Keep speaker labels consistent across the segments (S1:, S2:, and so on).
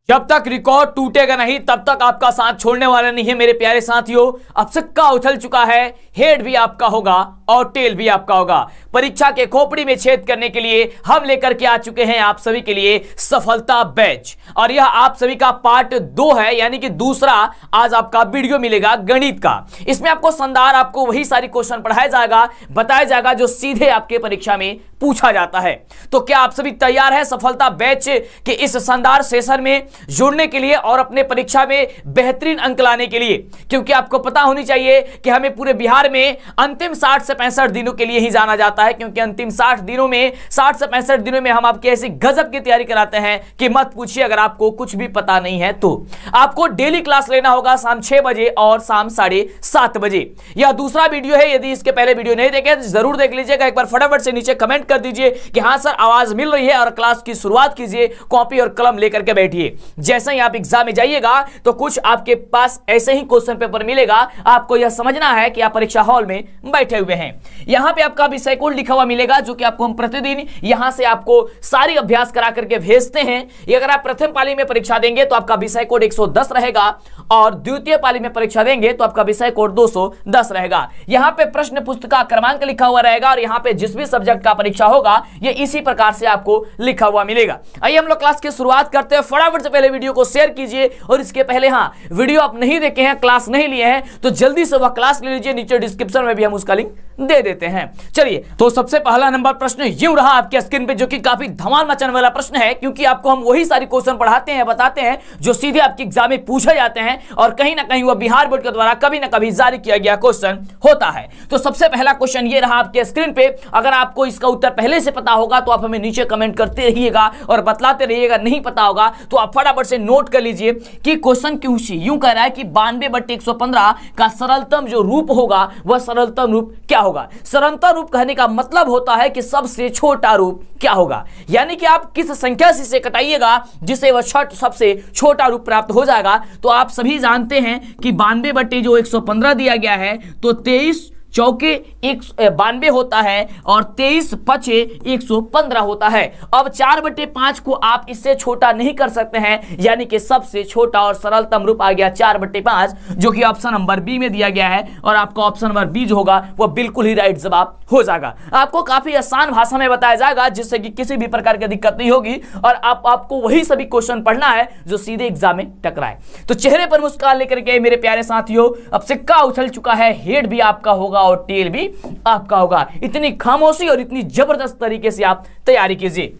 S1: जब तक रिकॉर्ड टूटेगा नहीं तब तक आपका साथ छोड़ने वाला नहीं है मेरे प्यारे साथियों। अब सिक्का उछल चुका है, हेड भी आपका होगा और टेल भी आपका होगा। परीक्षा के खोपड़ी में छेद करने के लिए हम लेकर के आ चुके हैं आप सभी के लिए सफलता बैच, और यह आप सभी का पार्ट 2 है, यानी कि दूसरा आज आपका वीडियो मिलेगा गणित का। इसमें आपको संदार आपको वही सारी क्वेश्चन पढ़ाया जाएगा, बताया जाएगा जो सीधे आपके परीक्षा में पूछा जाता है। तो क्या आप सभी तैयार हैं सफलता बैच के इस शानदार सेशन में जुड़ने के लिए और अपने परीक्षा में बेहतरीन अंक लाने के लिए? क्योंकि आपको पता होनी चाहिए कि हमें पूरे बिहार में अंतिम 60 से 65 दिनों के लिए ही जाना जाता है, क्योंकि अंतिम 60 दिनों में 60 से 65 दिनों में हम आपके ऐसी गजब की तैयारी कराते हैं कि मत पूछिए। अगर आपको कुछ भी पता नहीं है तो आपको डेली क्लास लेना होगा शाम 6 बजे और शाम 7:30 बजे। यह दूसरा वीडियो है, यदि इसके पहले वीडियो नहीं देखे तो जरूर देख लीजिएगा। एक बार फटाफट से नीचे कमेंट कर दीजिए कि हां सर आवाज मिल रही है, और क्लास की शुरुआत कीजिए, कॉपी और कलम लेकर के बैठिए। जैसे ही आप एग्जाम में जाइएगा तो कुछ आपके पास ऐसे ही क्वेश्चन पेपर मिलेगा, आपको यह समझना है कि आप परीक्षा हॉल में बैठे हुए हैं। यहां पे आपका विषय कोड लिखा हुआ मिलेगा, जो कि आपको हम प्रतिदिन यहां से आपको सारी अभ्यास करा करके भेजते हैं। अगर आप प्रथम पाली में परीक्षा देंगे तो आपका विषय कोड 110 रहेगा, और द्वितीय पाली में परीक्षा देंगे तो आपका विषय कोड 210 रहेगा। यहां पे प्रश्न पुस्तिका क्रमांक लिखा हुआ रहेगा, और यहां पे जिस भी सब्जेक्ट का परीक्षा होगा ये इसी प्रकार से आपको लिखा हुआ मिलेगा। आइए हम लोग क्लास की शुरुआत करते हैं। फटाफट से पहले वीडियो को शेयर कीजिए, और इसके पहले वीडियो आप नहीं देखे हैं, क्लास नहीं लिए हैं, तो जल्दी से वह क्लास ले लीजिए। नीचे डिस्क्रिप्शन में भी हम उसका लिंक दे देते हैं। चलिए, तो सबसे पहला नंबर प्रश्न यूं रहा आपके स्क्रीन पे, जो कि काफी धमाल मचाने वाला प्रश्न है, क्योंकि आपको हम वही सारी क्वेश्चन पढ़ाते हैं, बताते हैं जो सीधे आपके एग्जाम में पूछे जाते हैं, और कहीं ना कहीं वह बिहार बोर्ड के द्वारा कभी ना कभी जारी किया गया क्वेश्चन होता है। तो सबसे पहला क्वेश्चन ये रहा आपके स्क्रीन पे। अगर आपको इसका उत्तर पहले से पता होगा तो आप हमें नीचे कमेंट करते रहिएगा और बतलाते रहिएगा। नहीं पता होगा तो आप फटाफट से नोट कर लीजिए कि क्वेश्चन क्यों यूं कह रहा है कि 92/115 का सरलतम जो रूप होगा वह सरलतम रूप क्या होगा। सरलतम रूप कहने का मतलब होता है कि सबसे छोटा रूप क्या होगा, यानी कि आप किस संख्या से इसे कटाइएगा जिससे वह सबसे छोटा रूप प्राप्त हो जाएगा। तो आप सभी जानते हैं कि 92/115 दिया गया है, तो 23 चौके 92 होता है, और 23 पचे 115 होता है। अब 4/5 को आप इससे छोटा नहीं कर सकते हैं, यानी कि सबसे छोटा और सरलतम रूप आ गया 4/5, जो कि ऑप्शन नंबर बी में दिया गया है, और आपका ऑप्शन नंबर बी जो होगा वह बिल्कुल ही राइट जवाब हो जाएगा। आपको काफी आसान भाषा में बताया जाएगा, जिससे कि किसी भी प्रकार की दिक्कत नहीं होगी, और आपको वही सभी क्वेश्चन पढ़ना है जो सीधे एग्जाम में टकराए। तो चेहरे पर मुस्कान लेकर के मेरे प्यारे साथियों, अब सिक्का उछल चुका है, हेड भी आपका होगा और टेल भी आपका होगा। इतनी खामोशी और इतनी जबरदस्त तरीके से आप तैयारी कीजिए।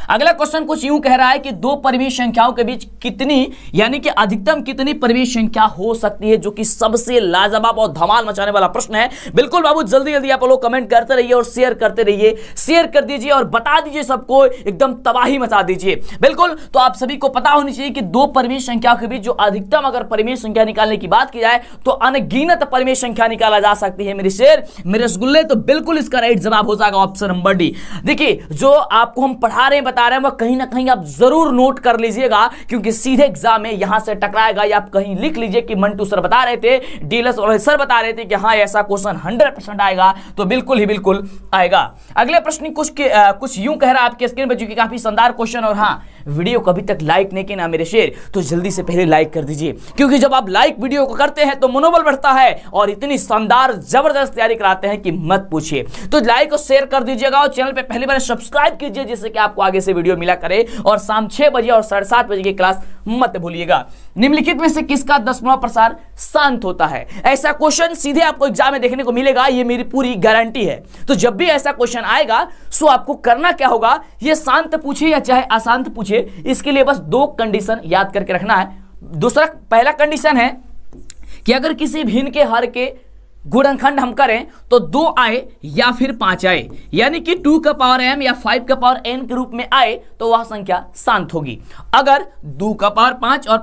S1: अगला क्वेश्चन कुछ यूं कह रहा है कि दो परिमेय संख्याओं के बीच कितनी, यानी कि अधिकतम कितनी परिमेय संख्या हो सकती है, जो कि सबसे लाजवाब और धमाल मचाने वाला प्रश्न है। बिल्कुल बाबू, जल्दी जल्दी आप लोग कमेंट करते रहिए और शेयर करते रहिए। शेयर कर दीजिए और बता दीजिए सबको, एकदम तबाही मचा दीजिए। बिल्कुल, तो आप सभी को पता होनी चाहिए कि दो परिमेय संख्याओं के बीच जो अधिकतम अगर परिमेय संख्या निकालने की बात की जाए तो अनगिनत परिमेय संख्या निकाला जा सकती है मेरे शेर, मेरे रसगुल्ले। तो बिल्कुल इसका राइट जवाब हो जाएगा ऑप्शन नंबर डी। देखिए, जो आपको हम पढ़ा रहे हैं, बता रहे हैं, वह कहीं ना कहीं आप जरूर नोट कर लीजिएगा, क्योंकि सीधे एग्जाम में यहां से टकराएगा। या आप कहीं लिख लीजिए कि मंटू सर बता रहे थे, डीलस सर बता रहे थे कि हाँ ऐसा क्वेश्चन 100% आएगा, तो बिल्कुल ही बिल्कुल आएगा। अगले प्रश्न कुछ यूं कह रहा है आपके स्क्रीन पर, जो कि काफी शानदार क्वेश्चन। और हाँ, वीडियो को अभी तक लाइक नहीं किया ना मेरे शेर, तो जल्दी से पहले लाइक कर दीजिए, क्योंकि जब आप लाइक वीडियो को करते हैं तो मनोबल बढ़ता है, और इतनी शानदार जबरदस्त तैयारी कराते हैं कि मत पूछिए। तो लाइक और शेयर कर दीजिएगा, और चैनल पे पहली बार सब्सक्राइब कीजिए, जिससे कि आपको आगे से वीडियो मिला करे। और शाम 6 बजे और 7:30 बजे की क्लास मत भूलिएगा। निम्नलिखित में से किसका दसवां प्रसार शांत होता है? ऐसा क्वेश्चन सीधे आपको एग्जाम में देखने को मिलेगा, ये मेरी पूरी गारंटी है। तो जब भी ऐसा क्वेश्चन आएगा सो आपको करना क्या होगा, ये शांत पूछे या चाहे अशांत पूछे, इसके लिए बस 2 कंडीशन याद करके रखना है। पहला कंडीशन है कि अगर किसी भिन्न के हर के गुणनखंड हम करें तो 2 आए या फिर 5 आए, यानी कि 2 का पावर m या 5 का पावर n के रूप में आए तो वह संख्या शांत होगी। अगर 2 का पावर 5 और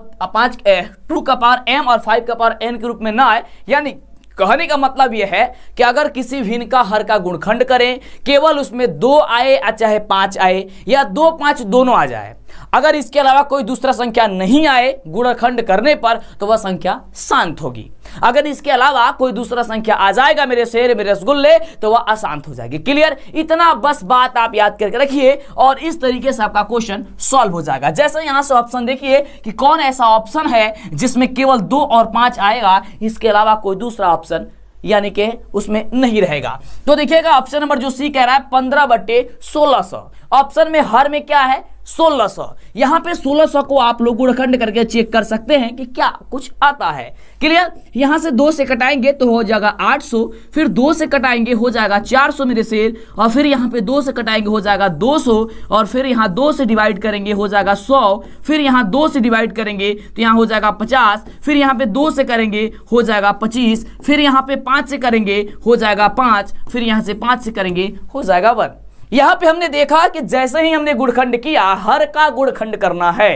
S1: 2 का पावर m और 5 का पावर n के रूप में ना आए, यानी कहने का मतलब यह है कि अगर किसी भिन्न का हर का गुणखंड करें, केवल उसमें 2 आए या चाहे 5 आए, या 2 5 दोनों आ जाए। अगर इसके अलावा कोई दूसरा संख्या नहीं आए गुणनखंड करने पर तो वह संख्या शांत होगी। अगर इसके अलावा कोई दूसरा संख्या आ जाएगा मेरे शेर मेरे रसगुल्ले तो वह अशांत हो जाएगी। क्लियर? इतना बस बात आप याद करके रखिए और इस तरीके से आपका क्वेश्चन सॉल्व हो जाएगा। जैसे यहां से ऑप्शन देखिए कि कौन ऐसा ऑप्शन है जिसमें केवल 2 और 5 आएगा, इसके अलावा कोई दूसरा ऑप्शन यानी कि उसमें नहीं रहेगा। तो देखिएगा ऑप्शन नंबर जो सी कह रहा है 15/1600। ऑप्शन में हर में क्या है 1600। यहां पे 1600 को आप लोग गुणनखंड करके चेक कर सकते हैं कि क्या कुछ आता है। क्लियर? यहां से 2 से कटाएंगे तो हो जाएगा 800, फिर 2 से कटाएंगे हो जाएगा 400 मेरे शेर, और फिर यहां पे 2 से कटाएंगे हो जाएगा 200, और फिर यहां 2 से डिवाइड करेंगे हो जाएगा 100, फिर यहां 2 से डिवाइड करेंगे तो यहां हो जाएगा 50, फिर यहां पे 2 से करेंगे हो जाएगा 25, फिर यहां पे 5 से करेंगे हो जाएगा 5, फिर यहां से 5 से करेंगे हो जाएगा 1। यहां पे हमने देखा कि जैसे ही हमने गुणनखंड किया, हर का गुणनखंड करना है।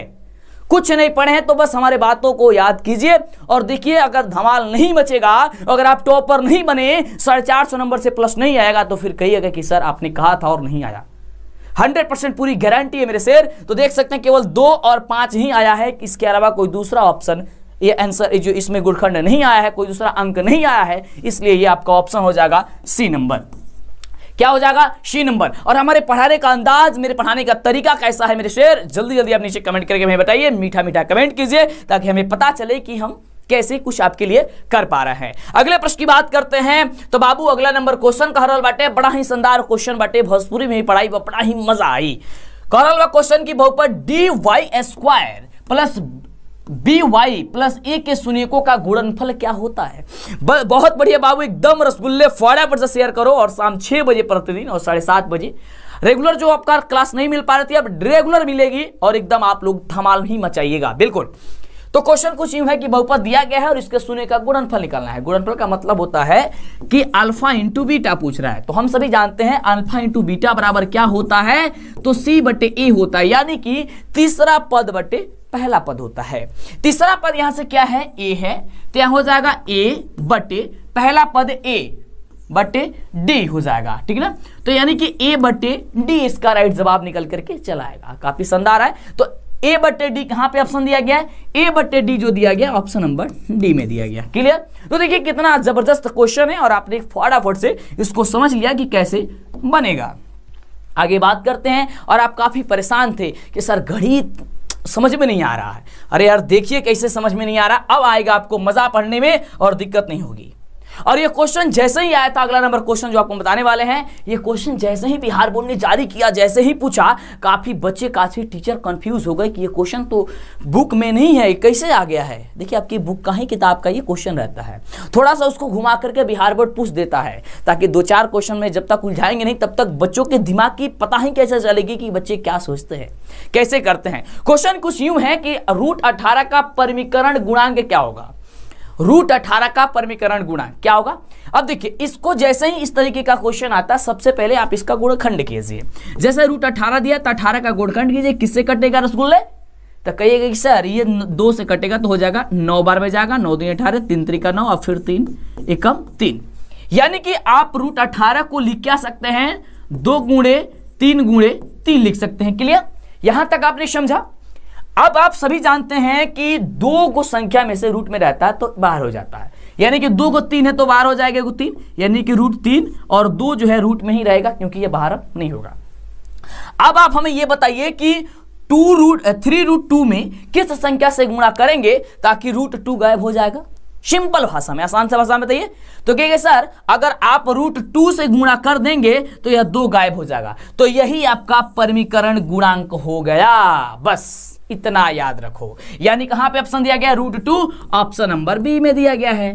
S1: कुछ नहीं पढ़े हैं तो बस हमारे बातों को याद कीजिए और देखिए, अगर धमाल नहीं बचेगा, अगर आप टॉपर नहीं बने, 450 नंबर से प्लस नहीं आएगा तो फिर कहिएगा कि सर आपने कहा था और नहीं आया। 100% पूरी गारंटी है मेरे शेर। तो देख सकते हैं केवल 2 और 5 ही आया है, इसके अलावा कोई दूसरा ऑप्शन ये आंसर जो इसमें गुणनखंड नहीं आया है, कोई दूसरा अंक नहीं आया है, इसलिए ये आपका ऑप्शन हो जाएगा सी नंबर। क्या हो जाएगा? C number. और हमारे पढ़ाने का अंदाज, मेरे पढ़ाने का तरीका कैसा है मेरे शेर, जल्दी जल्दी आप नीचे कमेंट करके हमें बताइए, मीठा मीठा कमेंट कीजिए ताकि हमें पता चले कि हम कैसे कुछ आपके लिए कर पा रहे हैं। अगले प्रश्न की बात करते हैं तो बाबू अगला नंबर क्वेश्चन कह रहल बाटे, बड़ा ही शानदार क्वेश्चन बाटे, भोजपुरी में पढ़ाई बड़ा ही मजा आई। कह रहल बा क्वेश्चन की बहुपद dy² plus by plus a के शून्यकों का गुणनफल क्या होता है। बहुत बढ़िया बाबू, एकदम रसगुल्ले फटाफट से शेयर करो और शाम 6 बजे प्रतिदिन और 7:30 बजे रेगुलर जो आपका क्लास नहीं मिल पा रही थी अब रेगुलर मिलेगी और एकदम आप लोग धमाल ही मचाइएगा। बिल्कुल। तो क्वेश्चन कुछ यूं है कि बहुपद दिया गया है और इसके शून्य का गुणनफल निकालना है। गुणनफल का मतलब होता है कि अल्फा इंटू बीटा पूछ रहा है। तो हम सभी जानते हैं अल्फा इंटू बीटा बराबर क्या होता है, तो c/a होता है, यानी कि तीसरा पद बटे पहला पद होता है। तीसरा पद यहां से क्या है, a है, तो यहां हो जाएगा a बटे पहला पद a बटे d हो जाएगा। ठीक है ना? तो यानी कि a बटे d इसका राइट जवाब निकल करके चला आएगा। काफी शानदार है। तो a बटे d कहां पे ऑप्शन दिया गया है, a बटे d जो दिया गया ऑप्शन नंबर d में दिया गया। क्लियर? तो देखिए कितना जबरदस्त क्वेश्चन है और आपने फटाफट से इसको समझ लिया कि कैसे बनेगा। आगे बात करते हैं। और आप काफी परेशान थे कि सर गणित समझ में नहीं आ रहा है। अरे यार देखिए कैसे समझ में नहीं आ रहा, अब आएगा आपको मजा पढ़ने में और दिक्कत नहीं होगी। और ये क्वेश्चन जैसे ही आया था, अगला नंबर क्वेश्चन जो आपको बताने वाले हैं, ये क्वेश्चन जैसे ही बिहार बोर्ड ने जारी किया, जैसे ही पूछा, काफी बच्चे काफी टीचर कंफ्यूज हो गए कि ये क्वेश्चन तो बुक में नहीं है, कैसे आ गया है। देखिए आपकी बुक का ही किताब का ये क्वेश्चन रहता है, थोड़ा सा उसको घुमा करके बिहार बोर्ड पूछ देता है ताकि 2-4 क्वेश्चन में जब तक उलझाएंगे नहीं तब तक बच्चों के दिमाग की पता ही कैसे चलेगी कि बच्चे क्या सोचते हैं, कैसे करते हैं। क्वेश्चन कुछ यूं है कि √18 का परिमीकरण गुणांक क्या होगा। √18 का परिमीकरण गुणांक क्या होगा। अब देखिए इसको जैसे ही इस तरीके का क्वेश्चन आता है, सबसे पहले आप इसका गुणनखंड कीजिए। जैसे √18 दिया तो 18 का गुणनखंड कीजिए। किससे कटेगा रसगुल्ले, तो कहिएगा कि सर ये 2 से कटेगा तो हो जाएगा 9 बार में जाएगा, 9 दूनी 18, 3 त्रिका 9 और फिर 3 एकम 3। यानी कि आप √18 को लिख क्या सकते हैं, 2 गुणे 3 गुणे 3 लिख सकते हैं। क्लियर? यहां तक आपने समझा। अब आप सभी जानते हैं कि 2 को संख्या में से रूट में रहता है तो बाहर हो जाता है, यानी कि 2 को 3 है तो बाहर हो जाएगा 3, यानी कि √3 और 2 जो है रूट में ही रहेगा क्योंकि ये बाहर नहीं होगा। अब आप हमें ये बताइए कि 3√2 में किस संख्या से गुणा करेंगे ताकि √2 गायब हो जाएगा। सिंपल भाषा में, आसान सा भाषा में बताइए। तो कहेंगे सर अगर आप √2 से गुणा कर देंगे तो यह 2 गायब हो जाएगा, तो यही आपका परिमीकरण गुणांक हो गया। बस इतना याद रखो। यानी कहां पे ऑप्शन दिया गया, √2, ऑप्शन नंबर बी में दिया गया है।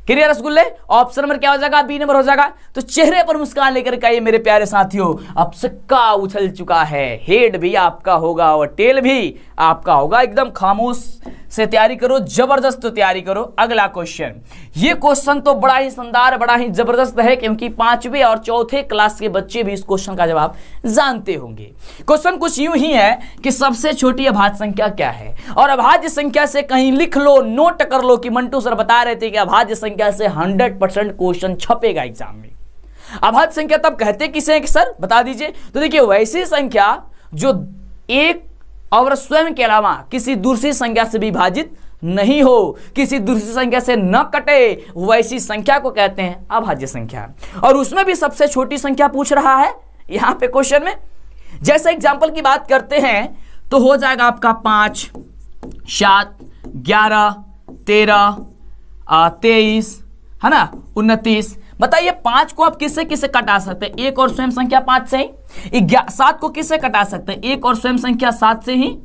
S1: क्लियर रसगुल्ले? ऑप्शन नंबर क्या हो जाएगा, बी नंबर हो जाएगा। तो चेहरे पर मुस्कान लेकर के आइए मेरे प्यारे साथियों, अब सिक्का उछल चुका है, हेड भी आपका होगा और टेल भी आपका होगा। एकदम खामोश से तैयारी करो, जबरदस्त तैयारी करो। अगला क्वेश्चन, ये क्वेश्चन तो बड़ा ही शानदार, बड़ा ही जबरदस्त है क्योंकि 5वीं और 4थे क्लास के बच्चे भी इस क्वेश्चन का जवाब जानते होंगे। क्वेश्चन कुछ यूं ही है कि सबसे छोटी अभाज्य संख्या क्या है, और अभाज्य संख्या से कहीं लिख लो, नोट कर लो कि मंटू सर बता रहे थे कि अभाज्य संख्या से 100% क्वेश्चन छपेगा एग्जाम में। अभाज्य संख्या तब कहते किसे हैं कि सर बता दीजिए। तो देखिए वैसी संख्या जो 1 और स्वयं के अलावा किसी दूसरी संख्या से विभाजित नहीं हो, किसी दूसरी संख्या से न कटे, वैसी संख्या को कहते हैं अभाज्य संख्या। और उसमें भी सबसे छोटी संख्या पूछ रहा है यहां पे क्वेश्चन में। जैसे एग्जांपल की बात करते हैं तो हो जाएगा आपका 5, 7, 11, 13, 23, है ना, 29। बताइए 5 को आप किससे किससे कटा सकते हैं? एक और स्वयं संख्या 5 से ही। 7 को किससे कटा सकते हैं? एक और स्वयं संख्या 7 से ही।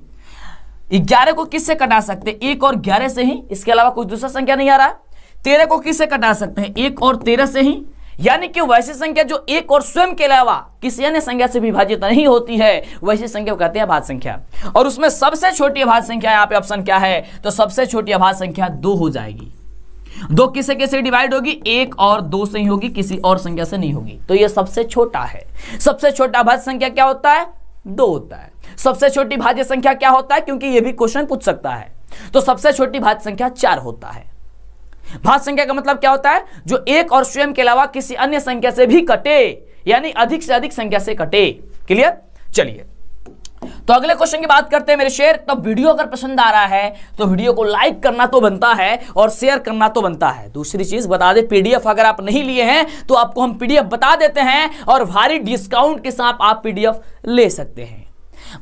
S1: 11 को किससे कटा सकते हैं? एक और 11 से ही, इसके अलावा कोई दूसरा संख्या नहीं आ रहा है। 13 को किससे कटा सकते हैं? एक और 13 से ही। यानी कि वैसी संख्या जो एक और स्वयं के अलावा किसी अन्य संख्या से विभाजित नहीं होती है, वैसी संख्या को कहते हैं अभाज्य संख्या। और उसमें सबसे छोटी अभाज्य संख्या यहाँ पे ऑप्शन क्या है? तो सबसे छोटी अभाज्य संख्या 2 हो जाएगी। 2 किससे किससे डिवाइड होगी? 1 और 2 से ही होगी, किसी और संख्या से नहीं होगी। तो ये सबसे छोटा है। सबसे छोटा अभाज्य संख्या क्या होता है? 2 होता है। सबसे छोटी भाज्य संख्या क्या होता है? क्योंकि ये भी क्वेश्चन पूछ सकता है। तो सबसे छोटी भाज्य संख्या 4 होता है। भाज्य संख्या का मतलब क्या होता है? जो एक और स्वयं के अलावा किसी अन्य संख्या से भी कटे, यानी अधिक से अधिक संख्या से कटे। क्लियर? चलिए तो अगले क्वेश्चन की बात करते हैं मेरे शेर। तो वीडियो अगर पसंद आ रहा है तो वीडियो को लाइक करना तो बनता है और शेयर करना तो बनता है। दूसरी चीज बता दे, पीडीएफ अगर आप नहीं लिए हैं तो आपको हम पीडीएफ बता देते हैं और भारी डिस्काउंट के साथ आप पीडीएफ ले सकते हैं।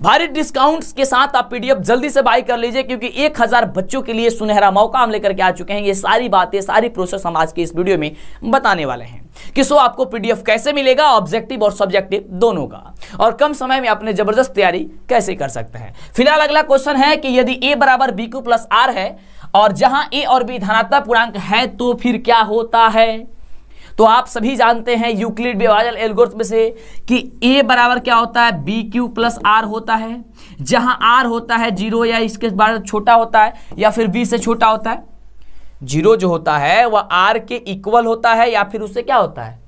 S1: भारी डिस्काउंट्स के साथ आप पीडीएफ जल्दी से बाय कर लीजिए, क्योंकि 1000 बच्चों के लिए सुनहरा मौका हम लेकर के आ चुके हैं। ये सारी बातें, सारी प्रोसेस हम आज के इस वीडियो में बताने वाले हैं कि सो आपको पीडीएफ कैसे मिलेगा, ऑब्जेक्टिव और सब्जेक्टिव दोनों का, और कम समय में अपने जबरदस्त तैयारी कैसे कर सकते हैं। फिलहाल अगला क्वेश्चन है कि यदि a बराबर bq प्लस r है और जहां a और b धनात्मक पूर्णांक है तो फिर क्या होता है? तो आप सभी जानते हैं यूक्लिड विभाजन एल्गोरिथम से कि a बराबर क्या होता है? bq प्लस r होता है, जहां r होता है 0 या इसके बाद छोटा होता है या फिर b से छोटा होता है। 0 जो होता है वह r के इक्वल होता है या फिर उससे क्या होता है?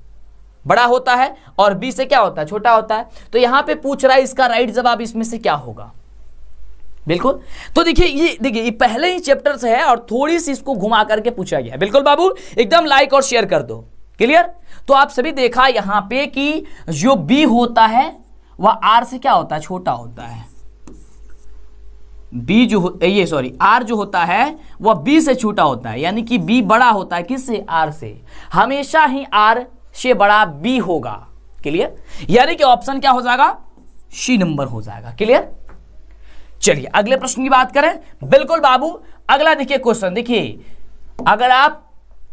S1: बड़ा होता है, और b से क्या होता है? छोटा होता है। तो यहां पे पूछ रहा है इसका राइट जवाब इसमें से क्या होगा? बिल्कुल, तो देखिए ये पहले ही चैप्टर से है और थोड़ी सी इसको घुमा करके पूछा गया है। बिल्कुल बाबू, एकदम लाइक और शेयर कर दो। क्लियर? तो आप सभी देखा यहां पे कि जो b होता है वह r से क्या होता है? छोटा होता है। r जो होता है वह b से छोटा होता है, यानी कि b बड़ा होता है किससे? r से। हमेशा ही r से बड़ा b होगा। क्लियर? यानी कि ऑप्शन क्या हो जाएगा? सी नंबर हो जाएगा। क्लियर? चलिए अगले प्रश्न की बात करें। बिल्कुल बाबू, अगला देखिए क्वेश्चन। देखिए अगर आप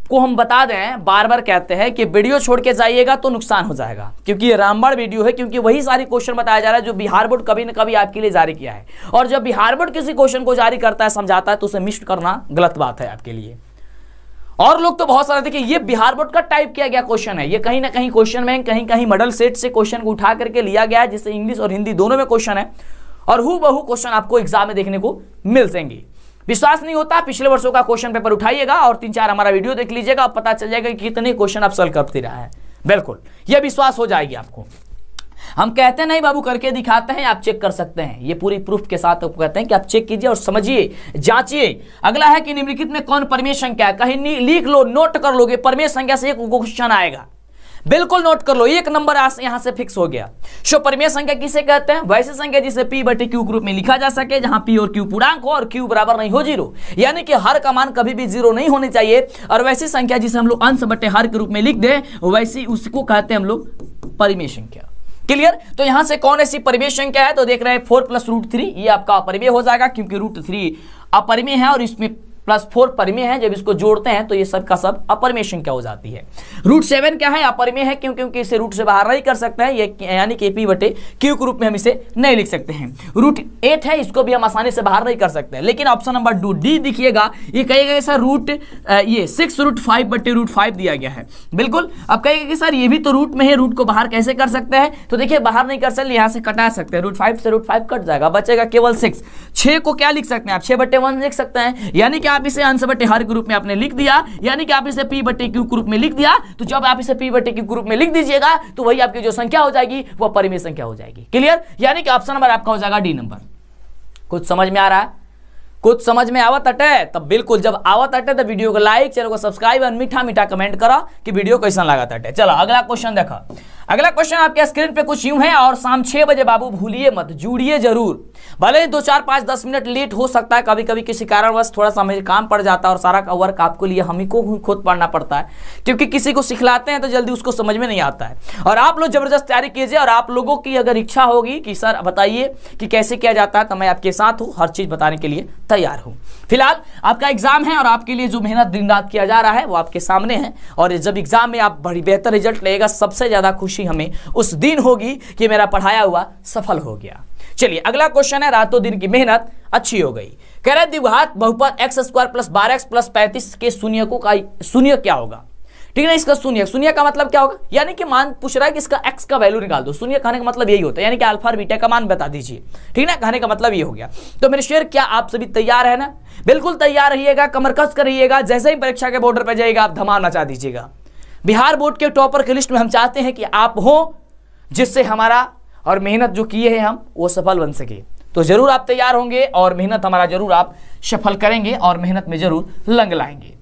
S1: को हम बता दें, बार बार कहते हैं कि वीडियो छोड़ के जाइएगा तो नुकसान हो जाएगा, क्योंकि ये रामबाण वीडियो है, क्योंकि वही सारी क्वेश्चन बताया जा रहा है जो बिहार बोर्ड कभी न कभी आपके लिए जारी किया है। और जब बिहार बोर्ड किसी क्वेश्चन को जारी करता है, समझाता है, तो उसे मिस करना गलत बात है आपके लिए। और लोग तो बहुत सारे, देखिए ये बिहार बोर्ड का टाइप किया गया क्वेश्चन है, ये कहीं ना कहीं क्वेश्चन बैंक, कहीं कहीं मॉडल सेट से क्वेश्चन को उठा करके लिया गया है, जिससे इंग्लिश और हिंदी दोनों में क्वेश्चन है, और हूबहू क्वेश्चन आपको एग्जाम में देखने को मिल जाएंगे। विश्वास नहीं होता, पिछले वर्षों का क्वेश्चन पेपर उठाइएगा और 3-4 हमारा वीडियो देख लीजिएगा, पता चल जाएगा कि कितने क्वेश्चन आप सॉल्व करते रहा है। बिल्कुल, यह विश्वास हो जाएगी आपको। हम कहते नहीं बाबू, करके दिखाते हैं, आप चेक कर सकते हैं। ये पूरी प्रूफ के साथ आपको कहते हैं कि आप चेक कीजिए और समझिए, जांचिए। अगला है कि निम्नलिखित में कौन परमेय संख्या है? कहीं लिख लो, नोट कर लोगे, परमेय संख्या से एक क्वेश्चन आएगा। बिल्कुल नोट कर लो, 1 नंबर यहां से फिक्स हो गया। सो परमेय संख्या किसे कहते हैं? वैसे संख्या जिसे p बटे q के रूप में लिखा जा सके, जहां p और q पूर्णांक हो और q बराबर नहीं हो 0, यानी कि हर का मान कभी भी 0 नहीं होने चाहिए। और वैसी संख्या जिसे हम लोग अंश बटे हर के रूप में लिख दें, वैसी उसको कहते हैं हम लोग परमेय संख्या। क्लियर? तो यहां से कौन ऐसी परमेय संख्या है? तो देख रहे हैं 4 + √3, ये आपका अपरिमेय हो जाएगा, क्योंकि √3 अपरिमेय है और इसमें +4 परिमेय है। जब इसको जोड़ते हैं तो ये सब का सब अपरिमेय संख्या हो जाती है। √7 क्या है? अपरिमेय है, क्योंकि इसे रूट से बाहर नहीं कर सकते हैं, ये यानी कि p बटे q के रूप में हम इसे नहीं लिख सकते हैं। √8 है, इसको भी हम आसानी से बाहर नहीं कर सकते हैं। लेकिन ऑप्शन नंबर डी दिखिएगा, ये कहेगा सर ये 6√5 बटे √5 दिया गया है। बिल्कुल, अब कहेगा कि सर ये भी तो रूट में है, रूट को बाहर कैसे कर सकते हैं? तो देखिए बाहर नहीं कर सकते, यहाँ से कटा सकते हैं, √5 से √5 कट जाएगा, बचेगा केवल 6। 6 को क्या लिख सकते हैं आप? 6/1 लिख सकते हैं, यानी कि आप इसे अंश बटे हर के रूप में आपने लिख दिया, यानी कि आप इसे p बटे q के रूप में लिख दिया। तो जब आप इसे p बटे q के रूप में लिख दीजिएगा तो वही आपकी जो संख्या हो जाएगी वह परिमेय संख्या हो जाएगी। क्लियर? यानी कि ऑप्शन नंबर आपका हो जाएगा डी नंबर। कुछ समझ में आ रहा है? कुछ समझ में आवत अटे? तब बिल्कुल, जब आवत अटे तो वीडियो को लाइक, चैनल को सब्सक्राइब और मीठा मीठा कमेंट करो कि वीडियो कैसा लगा अटे। चलो अगला क्वेश्चन देखो। अगला क्वेश्चन आपके स्क्रीन पे कुछ यूं है, और शाम 6 बजे बाबू भूलिए मत, जुड़िए जरूर। भले ही 2, 4, 5, 10 मिनट लेट हो सकता है, कभी कभी किसी कारणवश थोड़ा सा मेरे काम पड़ जाता है और सारा का वर्क आपको लिए हम ही को खुद पढ़ना पड़ता है, क्योंकि किसी को सिखलाते हैं तो जल्दी उसको समझ में नहीं आता है। और आप लोग जबरदस्त तैयारी कीजिए, और आप लोगों की अगर इच्छा होगी कि सर बताइए कि कैसे किया जाता है, तो मैं आपके साथ हूँ, हर चीज बताने के लिए तैयार हूँ। फिलहाल आपका एग्जाम है और आपके लिए जो मेहनत दिन रात किया जा रहा है वो आपके सामने है, और जब एग्जाम में आप बड़ी बेहतर रिजल्ट लेगा, सबसे ज्यादा खुशी हमें उस दिन होगी कि मेरा पढ़ाया हुआ सफल हो गया। चलिए अगला क्वेश्चन है, रातों दिन की मेहनत अच्छी हो गई। कह रहे द्विघात बहुपद x² + 12x + 35 के शून्यकों का शून्य क्या होगा। ठीक है ना, इसका शून्य का मतलब क्या होगा, यानी कि मान पूछ रहा है कि इसका x का वैल्यू निकाल दो। शून्य कहने का मतलब यही होता है, यानी कि अल्फा और बीटा का मान बता दीजिए। ठीक ना, कहने का मतलब ये हो गया। तो मेरे शेर, क्या आप सभी तैयार है ना? बिल्कुल तैयार रहिएगा, कमर कस कर रहिएगा। जैसे ही परीक्षा के बॉर्डर पर जाइएगा आप धमाल मचा दीजिएगा। बिहार बोर्ड के टॉपर की लिस्ट में हम चाहते हैं कि आप हो, जिससे हमारा और मेहनत जो किए हैं हम वो सफल बन सके। तो जरूर आप तैयार होंगे और मेहनत हमारा जरूर आप सफल करेंगे और मेहनत में जरूर लंग लाएंगे।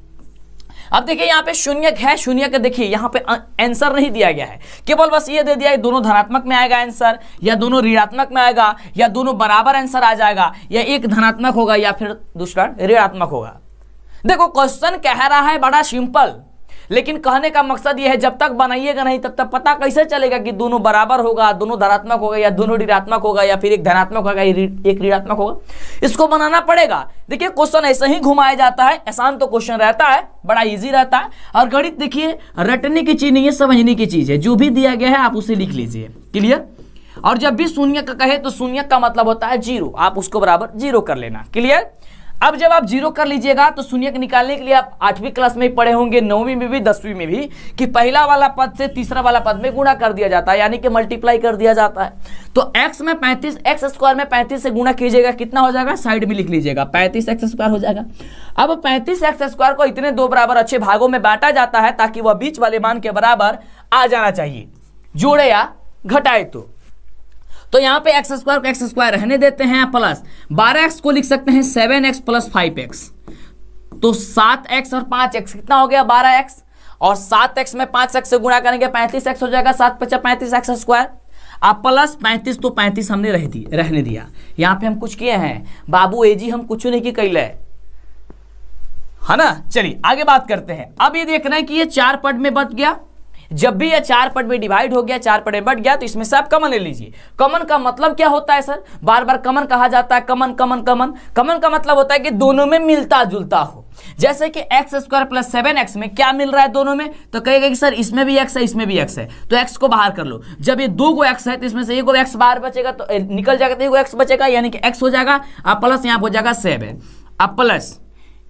S1: अब देखिए यहाँ पे शून्य है, शून्य का देखिए यहाँ पे आंसर नहीं दिया गया है, केवल बस ये दे दिया है दोनों धनात्मक में आएगा आंसर, या दोनों ऋणात्मक में आएगा, या दोनों बराबर आंसर आ जाएगा, या एक धनात्मक होगा या फिर दूसरा ऋणात्मक होगा। देखो क्वेश्चन कह रहा है बड़ा सिंपल, लेकिन कहने का मकसद यह है जब तक बनाइएगा नहीं तब तक पता कैसे चलेगा कि दोनों बराबर होगा, दोनों धनात्मक होगा, या दोनों ऋणात्मक होगा, या फिर एक धनात्मक होगा एक ऋणात्मक होगा। इसको बनाना पड़ेगा। देखिए क्वेश्चन ऐसे ही घुमाया जाता है, आसान तो क्वेश्चन रहता है, बड़ा इजी रहता है। और गणित देखिए रटने की चीज नहीं है, समझने की चीज है। जो भी दिया गया है आप उसे लिख लीजिए, क्लियर। और जब भी शून्य का कहे तो शून्य का मतलब होता है 0, आप उसको बराबर 0 कर लेना, क्लियर। अब जब आप 0 कर लीजिएगा तो शून्य को निकालने के लिए आप 8वीं क्लास में पढ़े होंगे, 9वीं में भी 10वीं में भी, कि पहला वाला पद से तीसरा वाला पद में गुणा कर दिया जाता है, यानी कि मल्टीप्लाई कर दिया जाता है। तो x में 35, x² में 35 से गुणा कीजिएगा, कितना हो जाएगा, साइड में लिख लीजिएगा, 35x² हो जाएगा। अब 35x² को इतने 2 बराबर अच्छे भागों में बांटा जाता है ताकि वह बीच वाले मान के बराबर आ जाना चाहिए, जोड़े या घटाए। तो यहाँ पे x² को x² रहने देते हैं, प्लस 12x को लिख सकते हैं 7x + 5x। तो 7x और 5x कितना हो गया, 12x, और 7x में 5x से गुणा करेंगे 35x हो जाएगा, 7 × 5 = 35x²। अब प्लस 35, तो 35 हमने रहने दिया। यहाँ पे हम कुछ किए हैं बाबू एजी, हम कुछ नहीं की कैले है ना। चलिए आगे बात करते हैं। अब ये देखना है कि ये 4 पद में बच गया। जब भी ये 4 पद में डिवाइड हो गया, 4 पद में बट गया, तो इसमें से आप कॉमन ले लीजिए। कॉमन का मतलब क्या होता है सर, बार बार कॉमन कहा जाता है, कॉमन कॉमन कॉमन। कॉमन का मतलब होता है कि दोनों में मिलता जुलता हो। जैसे कि x² + 7x में क्या मिल रहा है दोनों में, तो कहेगा कि सर इसमें भी x है इसमें भी x है, तो x को बाहर कर लो। जब ये 2 गो x है तो इसमें से एक गो x बाहर बचेगा, तो निकल जाएगा, तो एक गो x बचेगा, यानी कि x हो जाएगा। अब प्लस यहाँ हो जाएगा 7। अब प्लस,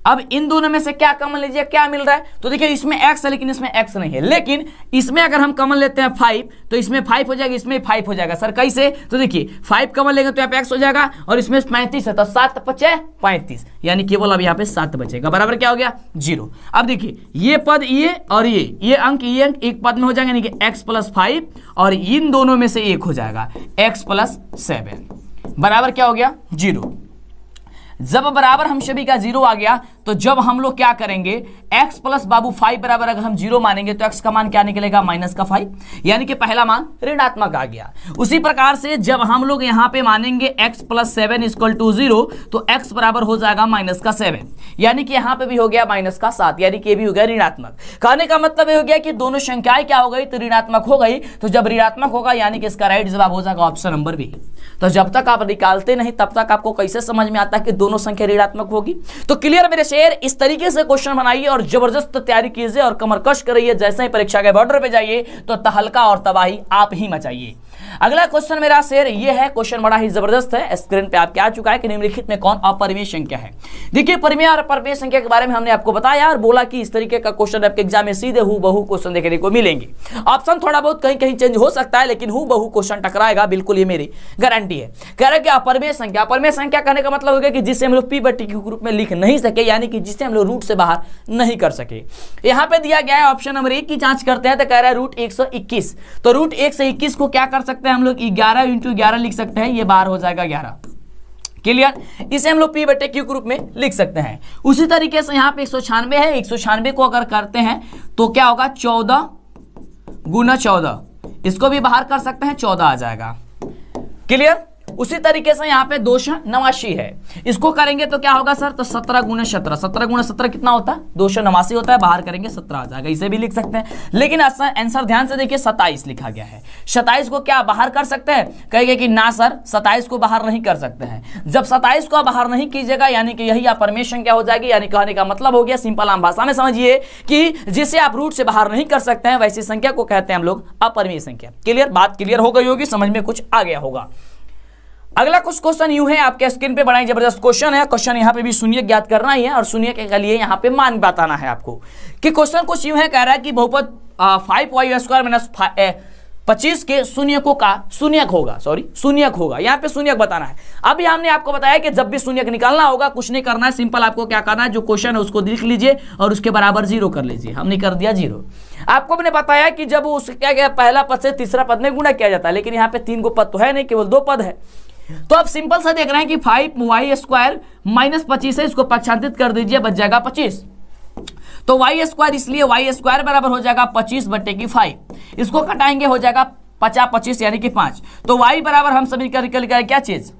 S1: अब इन दोनों में से क्या कॉमन लीजिए, क्या मिल रहा है, तो देखिए इसमें x है लेकिन इसमें x नहीं है। लेकिन इसमें अगर हम कॉमन लेते हैं 5, तो इसमें 5 हो जाएगा, इसमें 5 हो जाएगा। सर कैसे, तो देखिए 5 कॉमन लेंगे तो यहाँ पे x हो जाएगा, और इसमें 35 है तो 7 × 5 = 35, यानी केवल अब यहाँ पे 7 बचेगा, बराबर क्या हो गया, 0। अब देखिए ये पद ये और ये अंक एक पद में हो जाएंगे, यानी कि x + 5, और इन दोनों में से एक हो जाएगा x + 7, बराबर क्या हो गया, 0। जब बराबर हम सभी का 0 आ गया, तो जब हम लोग क्या करेंगे, x + बाबू 5 बराबर अगर हम 0 मानेंगे तो x का मान क्या निकलेगा, -5, यानी कि पहला मान ऋणात्मक आ गया। उसी प्रकार से जब हम लोग यहाँ पे मानेंगे x + 7 = 0, तो x बराबर हो जाएगा -7, यानी कि यहाँ पे भी हो गया -7, यानी कि ये भी हो गया ऋणात्मक। कहने का मतलब ये हो गया कि दोनों संख्याएं क्या हो गई, तो ऋणात्मक हो गई। तो जब ऋणात्मक होगा यानी कि इसका राइट जवाब हो जाएगा ऑप्शन नंबर बी। तो जब तक आप निकालते नहीं तब तक आपको कैसे समझ में आता है कि दोनों संख्या ऋणात्मक होगी। तो क्लियर मेरे शेर, इस तरीके से क्वेश्चन बनाइए और जबरदस्त तैयारी कीजिए और कमर कस करिए। जैसे ही परीक्षा के बॉर्डर पे जाइए तो तहलका और तबाही आप ही मचाइए। अगला क्वेश्चन मेरा शेर ये है, क्वेश्चन बड़ा ही जबरदस्त है। स्क्रीन पे आपके आ चुका है कि निम्नलिखित में कौन अपरिमेय संख्या है। देखिए परिमेय और अपरिमेय संख्या के बारे में हमने आपको बताया और बोला कि इस तरीके का क्वेश्चन आपके एग्जाम में सीधे हूबहू क्वेश्चन देखने को मिलेंगे। ऑप्शन थोड़ा बहुत कहीं कहीं चेंज हो सकता है, लेकिन हूबहू क्वेश्चन टकराएगा, बिल्कुल ये मेरी गारंटी है। कह रहे कि अपरिमेय संख्या, अपरिमेय संख्या कहने का मतलब होगा कि जिसे हम लोग p/t के रूप में लिख नहीं सके, यानी कि जिसे हम लोग रूट से बाहर नहीं कर सके। यहाँ पे दिया गया है ऑप्शन नंबर 1 की जांच करते हैं, तो कह रहा है रूट 121। तो रूट 1 से 21 को क्या कर सकते हैं हम लोग, 11 × 11 लिख सकते हैं, ये बाहर हो जाएगा 11। क्लियर, इसे हम लोग p/q के रूप में लिख सकते हैं। उसी तरीके से यहाँ पे 196 है, 196 को अगर करते हैं तो क्या होगा, 14 × 14, इसको भी बाहर कर सकते हैं, 14 आ जाएगा। क्लियर। उसी तरीके से यहाँ पे 289 है, इसको करेंगे तो क्या होगा सर, तो 17 गुणे 17, 17 गुणे 17 कितना होता है, 289 होता है, बाहर करेंगे 17 आ जाएगा। इसे भी लिख सकते हैं, लेकिन आंसर ध्यान से देखिए 27 लिखा गया है। 27 को क्या बाहर कर सकते हैं, कहेंगे कि ना सर 27 को बाहर नहीं कर सकते हैं। जब 27 को बाहर नहीं कीजिएगा यानी कि यही अपरिमेय संख्या हो जाएगी, यानी कहने का मतलब हो गया सिंपल आम भाषा में समझिए कि जिसे आप रूट से बाहर नहीं कर सकते हैं वैसी संख्या को कहते हैं हम लोग अपरिमेय संख्या। क्लियर, बात क्लियर हो गई होगी, समझ में कुछ आ गया होगा। अगला कुछ क्वेश्चन यूं है, आपके स्क्रीन पे बड़ा ही जबरदस्त क्वेश्चन है। क्वेश्चन यहाँ पे भी शून्य ज्ञात करना ही है और शून्य के लिए यहाँ पे मान बताना है आपको कि क्वेश्चन कुछ यूं है, कह रहा है कि बहुपद 5y² माइनस 25 के शून्यक का शून्यक होगा, सॉरी शून्यक होगा, यहाँ पे शून्यक बताना है। अभी हमने आपको बताया कि जब भी शून्यक निकालना होगा कुछ नहीं करना है, सिंपल आपको क्या करना है, जो क्वेश्चन है उसको लिख लीजिए और उसके बराबर 0 कर लीजिए। हमने कर दिया 0। आपको मैंने बताया कि जब उससे क्या गया, पहला पद से तीसरा पद में गुणा किया जाता है, लेकिन यहाँ पे 3 पद तो है नहीं, केवल 2 पद है। तो आप सिंपल सा देख रहे हैं कि 5y² माइनस 25 है, इसको पक्षांतरित कर दीजिए, बच जाएगा 25। तो y² इसलिए y² बराबर हो जाएगा 25/5। इसको घटाएंगे हो जाएगा 50/25 यानी कि 5। तो y बराबर हम सभी निकल गया क्या चीज,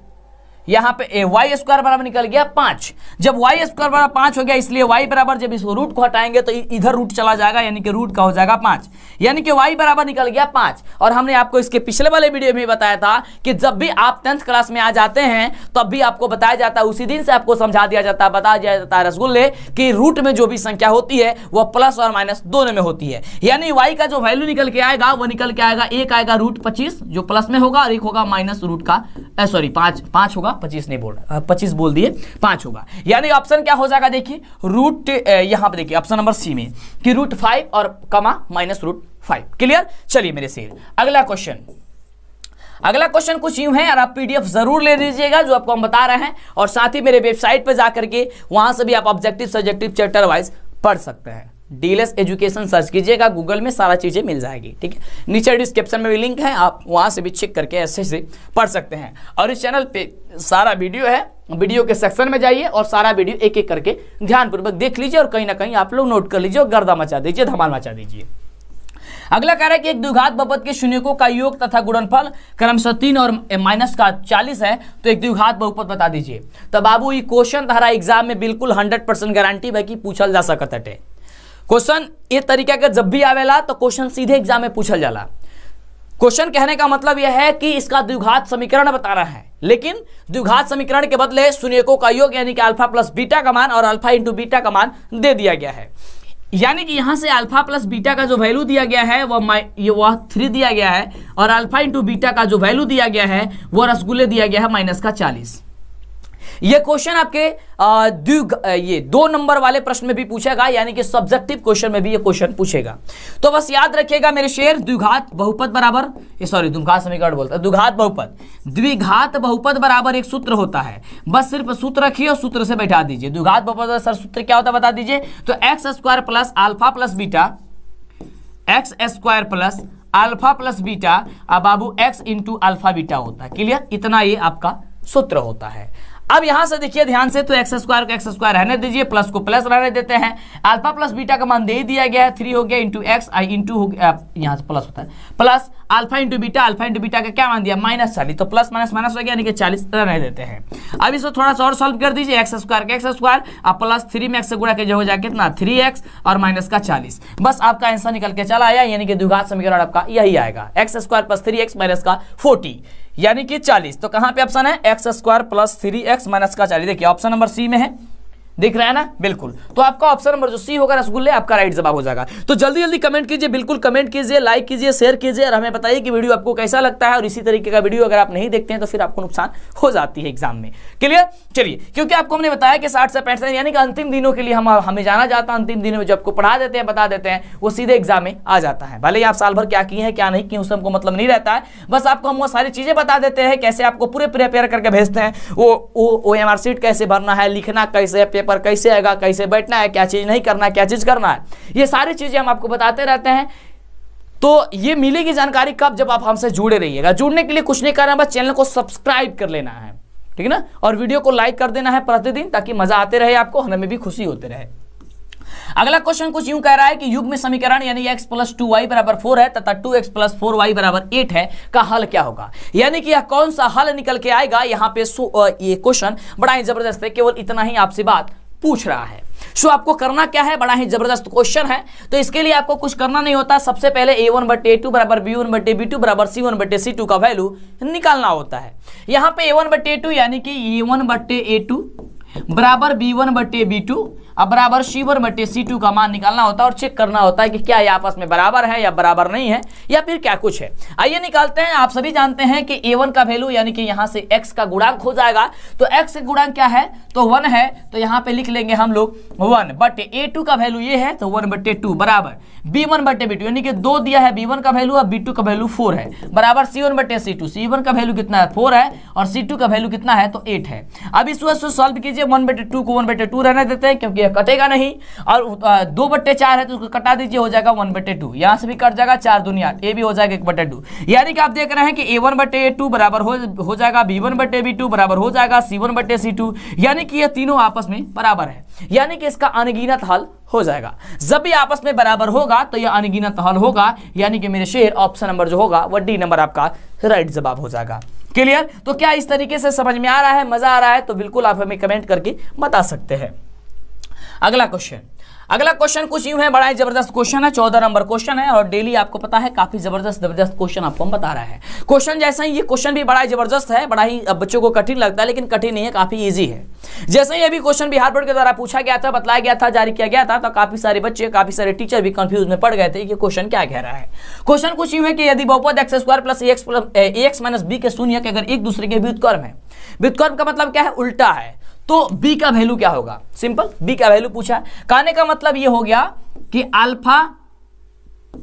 S1: यहाँ पे y² बराबर निकल गया 5। जब y² बराबर 5 हो गया, इसलिए y बराबर जब इस रूट को हटाएंगे तो इधर रूट चला जाएगा, यानी कि रूट का हो जाएगा 5, यानी कि y बराबर निकल गया 5। और हमने आपको इसके पिछले वाले वीडियो में बताया था कि जब भी आप 10th क्लास में आ जाते हैं तब भी आपको बताया जाता है, उसी दिन से आपको समझा दिया जाता है, बताया जाता है रसगुल्ले कि रूट में जो भी संख्या होती है वह प्लस और माइनस दोनों में होती है। यानी y का जो वैल्यू निकल के आएगा वो निकल के आएगा, एक आएगा √25 जो प्लस में होगा और एक होगा माइनस रूट का, सॉरी 5 होगा, 25 नहीं बोल रहा, 25 बोल दिए, 5 होगा। यानी ऑप्शन क्या हो जाएगा, देखिए रूट, यहां पे देखिए ऑप्शन नंबर सी में कि √5 और कमा माइनस √5। क्लियर। चलिए मेरे से अगला क्वेश्चन कुछ यूं है, और आप पीडीएफ जरूर ले लीजिएगा जो आपको हम बता रहे हैं, और साथ ही मेरे वेबसाइट पर जाकर के वहां से भी आप ऑब्जेक्टिव सब्जेक्टिव चैप्टर वाइज पढ़ सकते हैं। डीएलएस एजुकेशन सर्च कीजिएगा गूगल में, सारा चीजें मिल जाएगी। ठीक है, नीचे डिस्क्रिप्शन में भी लिंक है, आप वहां से भी चेक करके ऐसे से पढ़ सकते हैं। और इस चैनल पे सारा वीडियो है, वीडियो के सेक्शन में जाइए और सारा वीडियो एक एक करके ध्यानपूर्वक देख लीजिए और कहीं ना कहीं आप लोग नोट कर लीजिए और गर्दा मचा दीजिए, धमाल मचा दीजिए। अगला कह रहा है कि एक द्विघात बहुपद के शून्यकों का योग तथा गुणनफल क्रमशः 3 और माइनस का 40 है, तो एक द्विघात बहुपद बता दीजिए। तो बाबू ये क्वेश्चन तुम्हारा एग्जाम में बिल्कुल 100% गारंटी है कि पूछल जा सकत है। क्वेश्चन ये तरीका का जब भी आवेला तो क्वेश्चन सीधे एग्जाम में पूछल जाला। क्वेश्चन कहने का मतलब यह है कि इसका द्विघात समीकरण बताना है, लेकिन द्विघात समीकरण के बदले शून्यकों का योग यानी कि अल्फा प्लस बीटा का मान और अल्फा इंटू बीटा का मान दे दिया गया है। यानी कि यहां से अल्फा प्लस बीटा का जो वैल्यू दिया गया है वह 3 दिया गया है, और अल्फा इंटू बीटा का जो वैल्यू दिया गया है वह रसगुल्ले दिया गया है माइनस का 40। ये क्वेश्चन आपके ये 2 नंबर वाले प्रश्न में भी पूछेगा, यानी कि सब्जेक्टिव क्वेश्चन में भी ये क्वेश्चन पूछेगा। तो बस याद रखिएगा मेरे शेर, द्विघात बहुपद बराबर, सॉरी द्विघात समीकरण बोलता है, द्विघात बहुपद बराबर एक सूत्र होता है। बस सिर्फ सूत्र रखिए और सूत्र से बैठा दीजिए। द्विघात बहुपद सर सूत्र क्या होता है बता दीजिए। तो x² plus alpha plus beta, x² plus alpha plus beta, अब बाबू x इंटू अल्फा बीटा होता है। क्लियर, इतना ये आपका सूत्र होता है। अब यहां से देखिए ध्यान से, तो x² को x² रहने दीजिए, प्लस को प्लस रहने देते हैं। अल्फा प्लस बीटा का मान दे ही दिया गया है, 3 हो गया इंटू एक्स, आई इंटू हो गया, यहां से प्लस होता है, plus alpha into beta, alpha into beta का क्या मान दिया -40, तो प्लस माइनस माइनस हो गया, यानी कि 40 रहने देते हैं। अब इसको थोड़ा सा और सॉल्व कर दीजिए, x² का x² अब प्लस 3 में x से गुणा कीजिए, हो जाए कितना 3x और माइनस का 40। बस आपका आंसर निकल के चला आया, यानी कि द्विघात समीकरण आपका यही आएगा, x² प्लस 3x माइनस का 40 यानी कि 40। तो कहां पे ऑप्शन है, x² प्लस 3x माइनस का 40। देखिए ऑप्शन नंबर सी में है, दिख रहा है ना, बिल्कुल। तो आपका ऑप्शन नंबर जो सी होगा रसगुल्ले, आपका राइट जवाब हो जाएगा। तो जल्दी जल्दी कमेंट कीजिए, बिल्कुल कमेंट कीजिए, लाइक कीजिए, शेयर कीजिए और हमें बताइए कि वीडियो आपको कैसा लगता है। और इसी तरीके का वीडियो अगर आप नहीं देखते हैं तो फिर आपको नुकसान हो जाती है एग्जाम में। क्लियर। चलिए, क्योंकि आपको हमने बताया कि 60 से 65 यानी कि अंतिम दिनों के लिए हमें जाना जाता है। अंतिम दिनों में जो आपको पढ़ा देते हैं, बता देते हैं, वो सीधे एग्जाम में आ जाता है। भले ही आप साल भर क्या किए हैं क्या नहीं किए उससे हमको मतलब नहीं रहता है, बस आपको हम वो सारी चीजें बता देते हैं, कैसे आपको पूरे प्रिपेयर करके भेजते हैं। वो OMR शीट कैसे भरना है, लिखना कैसे है, पेपर कैसे आएगा, कैसे बैठना है, क्या चीज नहीं करना है, क्या चीज करना है, ये सारी चीजें हम आपको बताते रहते हैं। तो ये मिलेगी जानकारी कब, जब आप हमसे जुड़े रहिएगा। जुड़ने के लिए कुछ नहीं करना, बस चैनल को सब्सक्राइब कर लेना है, ठीक है ना, और वीडियो को लाइक कर देना है प्रतिदिन, ताकि मजा आते रहे आपको, हमें भी खुशी होते रहे। अगला क्वेश्चन कुछ यूं कह रहा है कि युग्म समीकरण यानी x + 2y = 4 है तथा 2x + 4y = 8 है का हल क्या होगा। यानी कि यह कौन सा हल निकल के आएगा। यहां पे ये क्वेश्चन बड़ा ही जबरदस्त है, केवल इतना ही आपसे बात पूछ रहा है। सो आपको करना क्या है, बड़ा ही जबरदस्त क्वेश्चन है, तो इसके लिए आपको कुछ करना नहीं होता। सबसे पहले a1/a2 = b1/b2 = c1/c2 का वैल्यू निकालना होता है। यहां पे a1/a2 यानी कि a1/a2 बराबर b1/b2 अब बराबर c1/c2 का मान निकालना होता है और चेक करना होता है कि क्या ये आपस में बराबर है या बराबर नहीं है या फिर क्या कुछ है। आइए निकालते हैं। आप सभी जानते हैं कि a1 का वैल्यू यानी कि यहां से x का गुणांक हो जाएगा, तो x का गुणांक क्या है तो 1 है, तो यहां पे लिख लेंगे हम लोग 1/a2 का वैल्यू ये है तो 1/2 बराबर b1/b2 यानी कि 2 दिया है b1 का वैल्यू और b2 का वैल्यू 4 है बराबर c1/c2। c1 का वैल्यू कितना है 4 है और c2 का वैल्यू कितना है तो 8 है। अब इसको सॉल्व कीजिए। 1/2 को 1/2 रहने देते हैं क्योंकि यह कटेगा नहीं, और 2/4 है तो उसको कटा दीजिए, हो जाएगा 1/2। यहां से भी कट जाएगा 4 दूनी 8, ये भी हो जाएगा 1/2। यानी कि आप देख रहे हैं कि a1/a2 बराबर हो जाएगा b1/b2 बराबर हो जाएगा c1/c2, यानी कि ये तीनों आपस में बराबर है, यानी कि इसका अनगिनत हल हो जाएगा। जब भी आपस में बराबर होगा तो यह अनगिनत हल होगा, यानी कि मेरे शेर ऑप्शन नंबर जो होगा वह डी नंबर आपका राइट जवाब हो जाएगा। क्लियर? तो क्या इस तरीके से समझ में आ रहा है, मजा आ रहा है तो बिल्कुल आप हमें कमेंट करके बता सकते हैं। अगला क्वेश्चन कुछ यूं है, बड़ा ही जबरदस्त क्वेश्चन है, 14 नंबर क्वेश्चन है और डेली आपको पता है काफी जबरदस्त क्वेश्चन आपको हम बता रहा है। क्वेश्चन जैसा ही ये क्वेश्चन भी बड़ा ही जबरदस्त है, बड़ा ही बच्चों को कठिन लगता है लेकिन कठिन नहीं है, काफी इजी है। जैसे ही अभी क्वेश्चन बिहार बोर्ड के द्वारा पूछा गया था, बतलाया गया था, जारी किया गया था, तो काफी सारे बच्चे काफी सारे टीचर भी कंफ्यूज में पड़ गए थे कि क्वेश्चन क्या कह रहा है। क्वेश्चन कुछ यूं है कि यदि बहुपद x² + ax - b के शून्य के अगर एक दूसरे के व्युत्क्रम है, व्युत्क्रम का मतलब क्या है उल्टा है, तो b का वैल्यू क्या होगा। सिंपल, b का वैल्यू पूछा है। कहने का मतलब ये हो गया कि अल्फा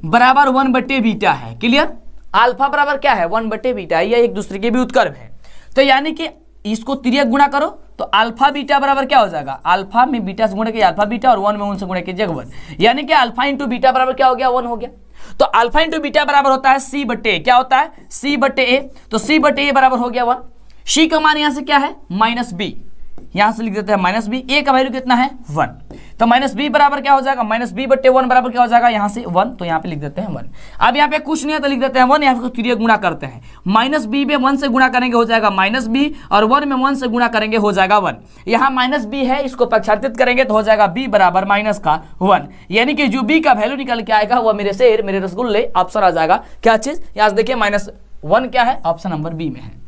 S1: बराबर 1/बीटा है। क्लियर? अल्फा बराबर क्या है 1/बीटा, या एक दूसरे के व्युत्क्रम है, तो यानी कि इसको तिर्यक गुणा करो तो अल्फा बीटा बराबर क्या हो जाएगा, अल्फा में बीटा से गुणा किया अल्फा बीटा और 1 में 1 से गुणा कीजिए 1, यानी कि अल्फा इंटू बीटा बराबर क्या हो गया 1 हो गया। तो अल्फा इंटू बीटा बराबर होता है c/a, क्या होता है c/a, तो c/a बराबर हो गया 1। c का मान यहां से क्या है -b, यहां से लिख देते हैं -b, a का वैल्यू कितना है 1, तो -b बराबर क्या हो जाएगा -b/1 बराबर क्या हो जाएगा यहां से 1, तो यहां पे लिख देते हैं 1। अब यहां पे कुछ नहीं है तो लिख देते हैं 1, यहां पे तिर्यक गुणा करते हैं, -b में 1 से गुणा करेंगे हो जाएगा -b और 1 में 1 से गुणा करेंगे हो जाएगा 1। यहां -b है, इसको प्रक्षालित करेंगे तो हो जाएगा b बराबर -1, यानी कि जो b का वैल्यू निकल के आएगा वह मेरे शेर मेरे रसगुल्ले ऑप्शन आ जाएगा क्या चीज, यहां देखिए -1 क्या है ऑप्शन नंबर बी में है।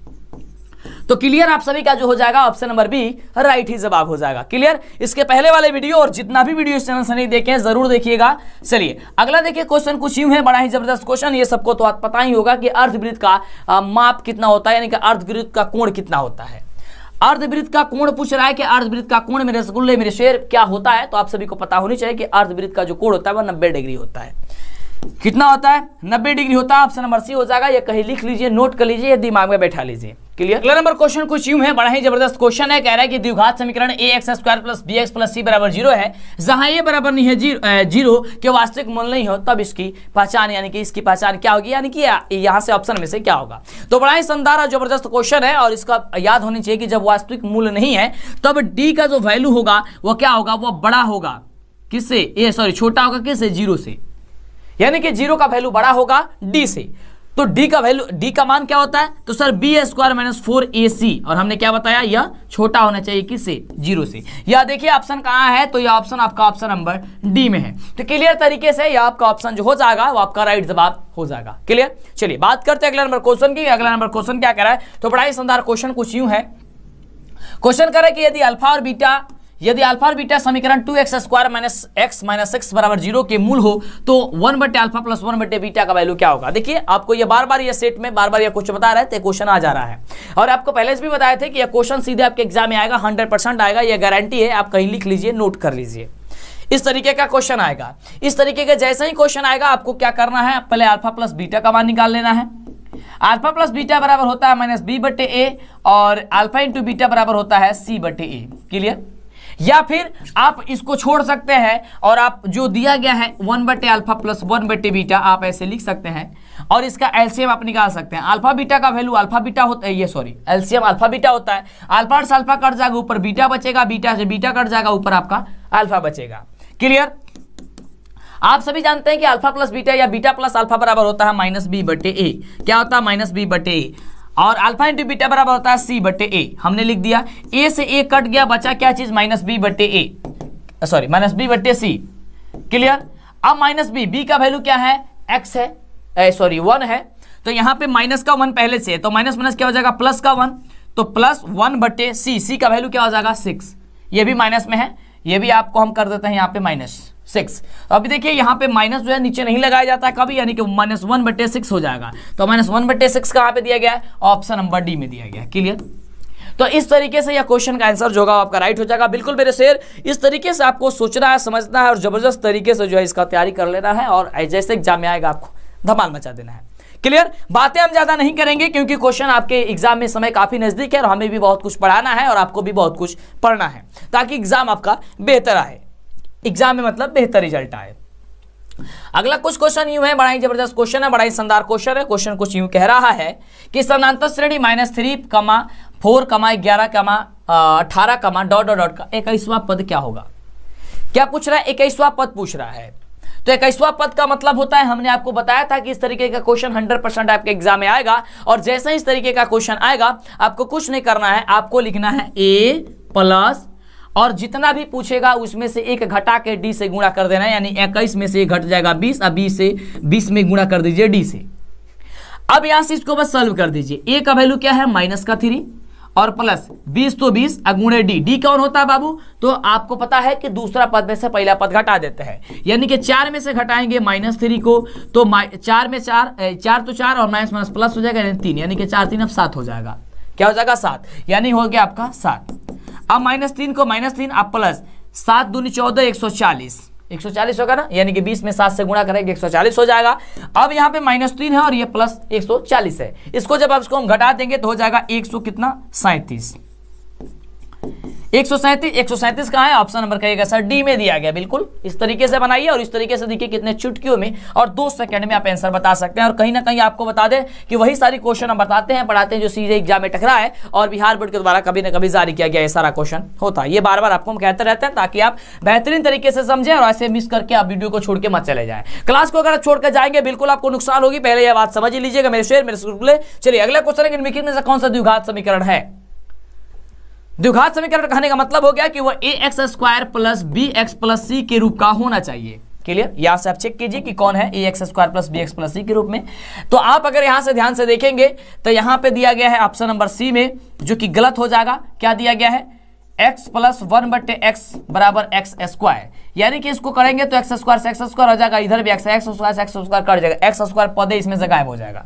S1: तो क्लियर आप सभी का जो हो जाएगा ऑप्शन नंबर बी राइट ही जवाब हो जाएगा। क्लियर? इसके पहले वाले वीडियो और जितना भी वीडियो इस चैनल से नहीं देखे जरूर देखिएगा। चलिए अगला देखिए, क्वेश्चन कुछ यूं है, बड़ा ही जबरदस्त क्वेश्चन, ये सबको तो पता ही होगा कि अर्धवृत्त का माप कितना होता है, यानी कि अर्धवृत्त का कोण कितना होता है। अर्धवृत्त का कोण पूछ रहा है कि अर्धवृत्त का कोण मेरे रसगुल्ले मेरे शेर क्या होता है, तो आप सभी को पता होनी चाहिए कि अर्धवृत्त का जो कोण होता है वह 90 डिग्री होता है। कितना होता है 90 डिग्री होता है, ऑप्शन नंबर सी हो जाएगा। ये कहीं लिख लीजिए, नोट कर लीजिए, दिमाग में बैठा लीजिए। क्लियर? अगला नंबर क्वेश्चन कुछ यूं है, बड़ा ही जबरदस्त क्वेश्चन है, कह रहा है कि द्विघात समीकरण ax² + bx + c बराबर 0 है, जहां ये बराबर नहीं है 0 के वास्तविक मूल्य नहीं हो, तब इसकी पहचान, यानी कि इसकी पहचान क्या होगी, यानी कि यहां से ऑप्शन में से क्या होगा। तो बड़ा ही शानदार और जबरदस्त क्वेश्चन है और इसका याद होनी चाहिए कि जब वास्तविक मूल्य नहीं है तब डी का जो वैल्यू होगा वह क्या होगा, वह बड़ा होगा किससे, छोटा होगा किससे 0 से, यानी कि 0 का वैल्यू बड़ा होगा डी से। तो डी का वैल्यू, डी का मान क्या होता है, तो सर b² - 4ac, और हमने क्या बताया यह छोटा होना चाहिए किससे 0 से। यह देखिए ऑप्शन कहाँ है, तो यह ऑप्शन आपका ऑप्शन नंबर डी में है। तो क्लियर तरीके से यह आपका ऑप्शन जो हो जाएगा वो आपका राइट जवाब हो जाएगा। क्लियर? चलिए बात करते हैं अगला नंबर क्वेश्चन की। अगला नंबर क्वेश्चन क्या कह रहा है, तो बड़ा ही शानदार क्वेश्चन कुछ यूं है, क्वेश्चन कर रहा है कि यदि अल्फा और बीटा समीकरण 2x² - x - 6 बराबर 0 के मूल हो तो 1/α + 1/बीटा का वैल्यू क्या होगा। देखिए आपको ये बार बार ये सेट में बार बार ये क्वेश्चन बता रहे थे, क्वेश्चन आ जा रहा है और आपको पहले से भी बताए थे कि यह क्वेश्चन सीधे आपके एग्जाम में आएगा, 100% आएगा, यह गारंटी है। आप कहीं लिख लीजिए, नोट कर लीजिए, इस तरीके का क्वेश्चन आएगा। इस तरीके का जैसे ही क्वेश्चन आएगा आपको क्या करना है, पहले अल्फा प्लस बीटा का मान निकाल लेना है। अल्फा प्लस बीटा बराबर होता है -b/a और अल्फा इंटू बीटा बराबर होता है c/a। क्लियर? या फिर आप इसको छोड़ सकते हैं और आप जो दिया गया है 1/α + 1/बीटा आप ऐसे लिख सकते हैं और इसका एलसीएम आप निकाल सकते हैं। अल्फा बीटा का वैल्यू अल्फा बीटा होता है, एलसीएम अल्फा बीटा होता है। अल्फा से अल्फा कट जाएगा, ऊपर बीटा बचेगा, बीटा से बीटा कट जाएगा, ऊपर आपका अल्फा बचेगा। क्लियर? आप सभी जानते हैं कि अल्फा प्लस बीटा या बीटा प्लस अल्फा बराबर होता है माइनस बी बटे ए। क्या होता है? माइनस बी बटे ए। और अल्फा इंटू बीटा बराबर होता है सी बटे ए। हमने लिख दिया, ए से ए कट गया, बचा क्या चीज? माइनस बी बटे ए, सॉरी माइनस बी बटे सी। क्लियर? अब माइनस बी का वैल्यू क्या है? एक्स है, सॉरी 1 है, तो यहाँ पे माइनस का 1 पहले से है, तो माइनस माइनस क्या हो जाएगा? प्लस का 1, तो प्लस 1 बटे सी का वैल्यू क्या हो जाएगा? 6। ये भी माइनस में है, ये भी आपको हम कर देते हैं यहाँ पे -6। तो अभी देखिए यहाँ पे माइनस जो है नीचे नहीं लगाया जाता है कभी, यानी कि -1 बटे 6 हो जाएगा। तो -1 बटे 6 कहाँ पे दिया गया है? ऑप्शन नंबर डी में दिया गया है। क्लियर? तो इस तरीके से यह क्वेश्चन का आंसर जो होगा आपका राइट हो जाएगा। बिल्कुल मेरे शेर, इस तरीके से आपको सोचना है, समझना है और जबरदस्त तरीके से जो है इसका तैयारी कर लेना है, और जैसे एग्जाम में आएगा आपको धमाल मचा देना है। क्लियर? बातें हम ज्यादा नहीं करेंगे क्योंकि क्वेश्चन आपके एग्जाम में समय काफी नजदीक है और हमें भी बहुत कुछ पढ़ाना है और आपको भी बहुत कुछ पढ़ना है, ताकि एग्जाम आपका बेहतर आए, एग्जाम में मतलब बेहतर रिजल्ट आए। अगला कुछ क्वेश्चन यूं है, बड़ा ही जबरदस्त क्वेश्चन है, बड़ा ही शानदार क्वेश्चन है। क्वेश्चन कुछ यूं कह रहा है कि समानांतर श्रेणी -3, 4, 11, 18, डॉट डॉट डॉट का 21वां पद क्या होगा? क्या पूछ रहा है? 21वां पद पूछ रहा है। तो 21वां पद का मतलब होता है, हमने आपको बताया था कि इस तरीके का क्वेश्चन 100% आपके एग्जाम में आएगा, और जैसे ही इस तरीके का क्वेश्चन आएगा आपको कुछ नहीं करना है, आपको लिखना है a प्लस, और जितना भी पूछेगा उसमें से एक घटा के d से गुणा कर देना है, यानी 21 में से घट जाएगा 20, अब 20 से 20 में गुणा कर दीजिए d से। अब यहां से इसको बस सॉल्व कर दीजिए। a का वैल्यू क्या है? -3 और प्लस 20 तो 20 अगुणे डी कौन होता है बाबू? तो आपको पता है कि दूसरा पद में से पहला पद घटा देते हैं, यानी कि 4 में से घटाएंगे -3 को, तो 4 में 4 तो 4 और माइनस माइनस प्लस हो जाएगा, यानी 3, यानी कि 4 3 अब 7 हो जाएगा। क्या हो जाएगा? 7, यानी हो गया आपका 7। अब -3 को -3 अब प्लस 7 दूनी 14, 140 होगा ना, यानी कि 20 में 7 से गुणा करेंगे 140 हो जाएगा। अब यहाँ पे -3 है और ये प्लस 140 है, इसको जब आप इसको हम घटा देंगे तो हो जाएगा 137। 137 कहाँ है? ऑप्शन नंबर कहिएगा सर डी में दिया गया। बिल्कुल इस तरीके से बनाइए और इस तरीके से देखिए कितने चुटकियों में और 2 सेकंड में आप आंसर बता सकते हैं। और कहीं ना कहीं आपको बता दें कि वही सारी क्वेश्चन हम बताते हैं, पढ़ाते हैं जो सीधे एग्जाम में टकरा है और बिहार बोर्ड के द्वारा कभी ना कभी जारी किया गया ये सारा क्वेश्चन होता है। ये बार बार आपको हम कहते रहते हैं ताकि आप बेहतरीन तरीके से समझें और ऐसे मिस करके आप वीडियो को छोड़ के मत चले जाएं। क्लास को अगर छोड़कर जाएंगे बिल्कुल आपको नुकसान होगी, पहले यह बात समझ ही लीजिएगा मेरे शेर मेरे स्कूल। चलिए अगला क्वेश्चन है, निम्नलिखित में से कौन सा द्विघात समीकरण है? द्विघात समीकरण कहने का मतलब हो गया कि वह ax² plus bx plus c के रूप का होना चाहिए। क्लियर? यहां से आप चेक कीजिए कि कौन है ax² plus bx plus c के रूप में। तो आप अगर यहां से ध्यान से देखेंगे तो यहां पे दिया गया है ऑप्शन नंबर सी में, जो कि गलत हो जाएगा। क्या दिया गया है? x प्लस 1 बटे x बराबर x², यानी कि इसको करेंगे तो x² से x² हो जाएगा, इधर भी x स्क्वायर से x² कट जाएगा, x² पद इसमें से गायब हो जाएगा।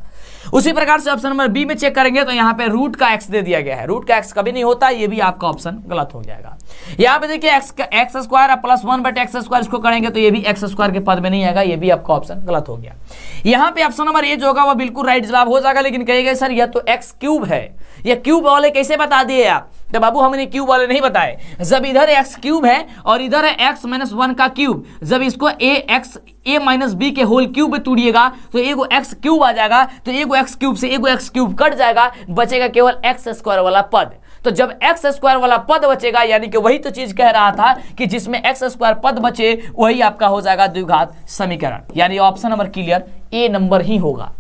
S1: उसी प्रकार से ऑप्शन नंबर बी में चेक करेंगे तो यहाँ पे रूट का x दे दिया गया है, रूट का x कभी नहीं होता, ये भी आपका ऑप्शन गलत हो जाएगा। यहाँ पे देखिए x² प्लस 1 बटे x², इसको करेंगे तो ये भी x² के पद में नहीं आएगा, ये भी आपका ऑप्शन गलत हो गया। यहाँ पे ऑप्शन नंबर ए जो होगा वो बिल्कुल राइट जवाब हो जाएगा, लेकिन कहेगा सर यह तो x³ है, ये क्यूब वाले कैसे बता दिए आप? तो बाबू हमने क्यूब वाले नहीं बताए, जब इधर x³ है और इधर है x-1 का क्यूब, जब इसको a माइनस बी के होल क्यूब में तोड़िएगा तो एगो x³ आ जाएगा, तो एगो x³ से एगो x³ कट जाएगा, बचेगा केवल x² वाला पद। तो जब x² वाला पद बचेगा, यानी कि वही तो चीज कह रहा था कि जिसमें x² पद बचे वही आपका हो जाएगा द्विघात समीकरण, यानी option number clear A number ही होगा।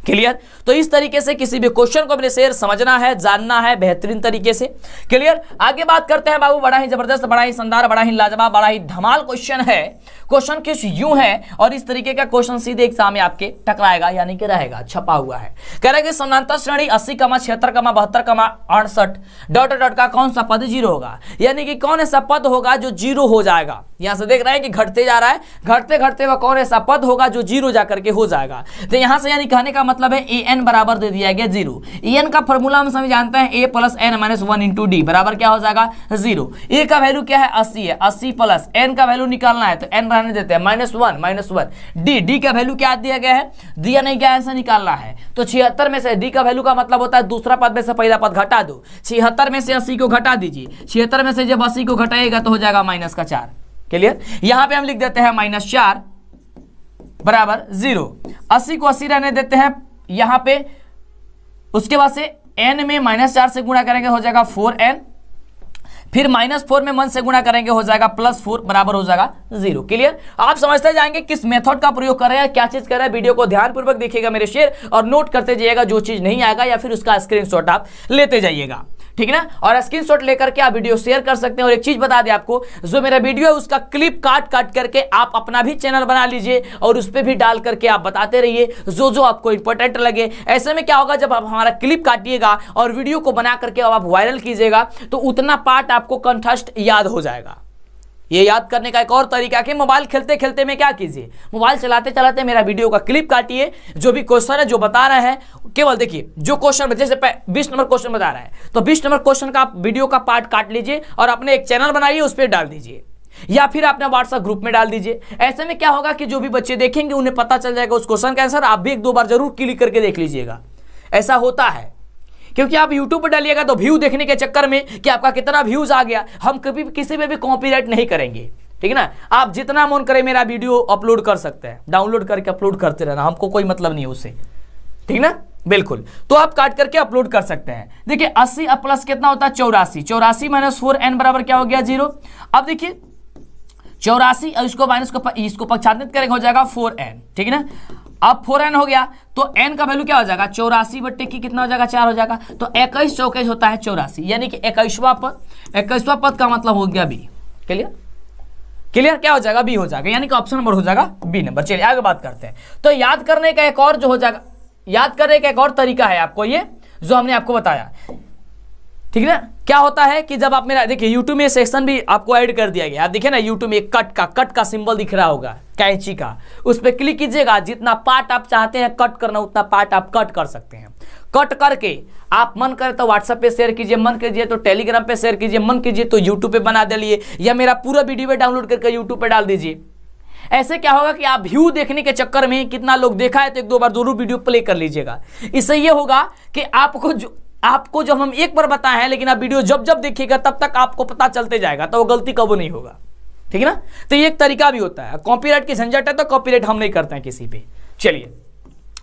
S1: क्लियर? तो इस तरीके से किसी भी क्वेश्चन को अपने शेर समझना है, जानना है बेहतरीन तरीके से। क्लियर? आगे बात करते हैं बाबू, बड़ा ही जबरदस्त, बड़ा ही शानदार, बड़ा ही लाजवाब, बड़ा ही धमाल क्वेश्चन है। क्वेश्चन कुछ यूं है और इस तरीके का क्वेश्चन सीधे एग्जाम में आपके टकराएगा, यानी कि रहेगा, छपा हुआ है। कह रहा है कि समानांतर श्रेणी 80, 76, 72, 68 डॉट डॉट का कौन सा पद 0 होगा, यानी कि कौन ऐसा पद होगा जो 0 हो जाएगा। यहां से देख रहे हैं कि घटते जा रहा है, घटते घटते वह कौन ऐसा पद होगा जो 0 जाकर के हो जाएगा। तो यहां से यानी कहने का मतलब है an बराबर दे दिया गया 0। an का फॉर्मूला हम सभी जानते हैं, a plus n minus 1 into D बराबर क्या हो जाएगा 0। a का वैल्यू क्या है 80 है, 80 प्लस n का वैल्यू निकालना है तो n रहने देते हैं -1 डी का वैल्यू क्या दिया गया है, दिया नहीं गया, ऐसा निकालना है। तो 76 में से डी का वैल्यू का मतलब होता है दूसरा पद में से पहला पद घटा दो, 76 में से 80 को घटा दीजिए, 76 में से जब 80 को घटाएगा तो हो जाएगा -4। क्लियर? यहां पे हम लिख देते हैं -4 बराबर 0, 80 को 80 रहने देते हैं यहां पे, उसके बाद से n में -4 से गुणा करेंगे हो जाएगा 4n, फिर -4 में 1 से गुणा करेंगे हो जाएगा +4 बराबर हो जाएगा 0। क्लियर? आप समझते जाएंगे किस मेथड का प्रयोग कर रहे हैं, क्या चीज कर रहे हैं। वीडियो को ध्यानपूर्वक देखिएगा मेरे शेर, और नोट करते जाइएगा, जो चीज नहीं आएगा या फिर उसका स्क्रीनशॉट आप लेते जाइएगा, ठीक है ना। और स्क्रीनशॉट लेकर के आप वीडियो शेयर कर सकते हैं। और एक चीज बता दें आपको, जो मेरा वीडियो है उसका क्लिप काट करके आप अपना भी चैनल बना लीजिए और उस पर भी डाल करके आप बताते रहिए जो आपको इंपॉर्टेंट लगे। ऐसे में क्या होगा, जब आप हमारा क्लिप काटिएगा और वीडियो को बना करके आप वायरल कीजिएगा तो उतना पार्ट आपको कंठस्थ याद हो जाएगा। ये याद करने का एक और तरीका है कि मोबाइल खेलते खेलते में क्या कीजिए, मोबाइल चलाते चलाते मेरा वीडियो का क्लिप काटिए, जो भी क्वेश्चन है जो बता रहे हैं केवल देखिए, जो क्वेश्चन जैसे 20 नंबर क्वेश्चन बता रहा है तो 20 नंबर क्वेश्चन का वीडियो का पार्ट काट लीजिए और अपने एक चैनल बनाइए, उस पर डाल दीजिए या फिर अपने व्हाट्सएप ग्रुप में डाल दीजिए। ऐसे में क्या होगा कि जो भी बच्चे देखेंगे उन्हें पता चल जाएगा उस क्वेश्चन का आंसर। आप भी 1-2 बार जरूर क्लिक करके देख लीजिएगा। ऐसा होता है क्योंकि आप YouTube पर डालिएगा तो व्यू देखने के चक्कर में कि आपका कितना व्यूज आ गया, हम कभी किसी पे भी कॉपीराइट नहीं करेंगे, ठीक है ना। आप जितना मन करे मेरा वीडियो अपलोड कर सकते हैं, डाउनलोड करके अपलोड करते रहना, हमको कोई मतलब नहीं है उससे, ठीक ना, बिल्कुल। तो आप काट करके अपलोड कर सकते हैं। देखिए 80 अब प्लस कितना होता है 84, 84 - 4n बराबर क्या हो गया 0। अब देखिए 84 और इसको पक्षांतरित करेंगे हो जाएगा 4n, ठीक है ना। अब 4n हो गया तो n का वैल्यू क्या हो जाएगा 84 बट्टे की कितना हो जाएगा 4 हो जाएगा। तो 21 चौके होता है 84, यानी कि 21वां पद का मतलब हो गया b। क्लियर क्या हो जाएगा b हो जाएगा, यानी कि ऑप्शन नंबर हो जाएगा b नंबर। चलिए आगे बात करते हैं। तो याद करने का एक और जो हो जाएगा, याद करने का एक और तरीका है आपको, ये जो हमने आपको बताया, ठीक है ना। क्या होता है कि जब आप मेरा देखिए YouTube में सेक्शन भी आपको ऐड कर दिया गया, आप देखिए ना YouTube में कट का सिंबल दिख रहा होगा कैंची का, उस पर क्लिक कीजिएगा। जितना पार्ट आप चाहते हैं कट करना उतना पार्ट आप कट कर सकते हैं। कट करके आप मन करे तो व्हाट्सएप पे शेयर कीजिए, मन कीजिए तो टेलीग्राम पे शेयर कीजिए, मन कीजिए तो यूट्यूब पे बना डालिए या मेरा पूरा वीडियो पे डाउनलोड करके यूट्यूब पे डाल दीजिए। ऐसे क्या होगा कि आप व्यू देखने के चक्कर में कितना लोग देखा है तो 1-2 बार जरूर वीडियो प्ले कर लीजिएगा। इससे ये होगा कि आपको जब हम एक बार बताए हैं, लेकिन आप वीडियो जब जब देखिएगा तब तक आपको पता चलते जाएगा, तो वो गलती कभी नहीं होगा, ठीक है ना। तो ये एक तरीका भी होता है। कॉपीराइट की झंझट है तो कॉपीराइट हम नहीं करते हैं किसी पे। चलिए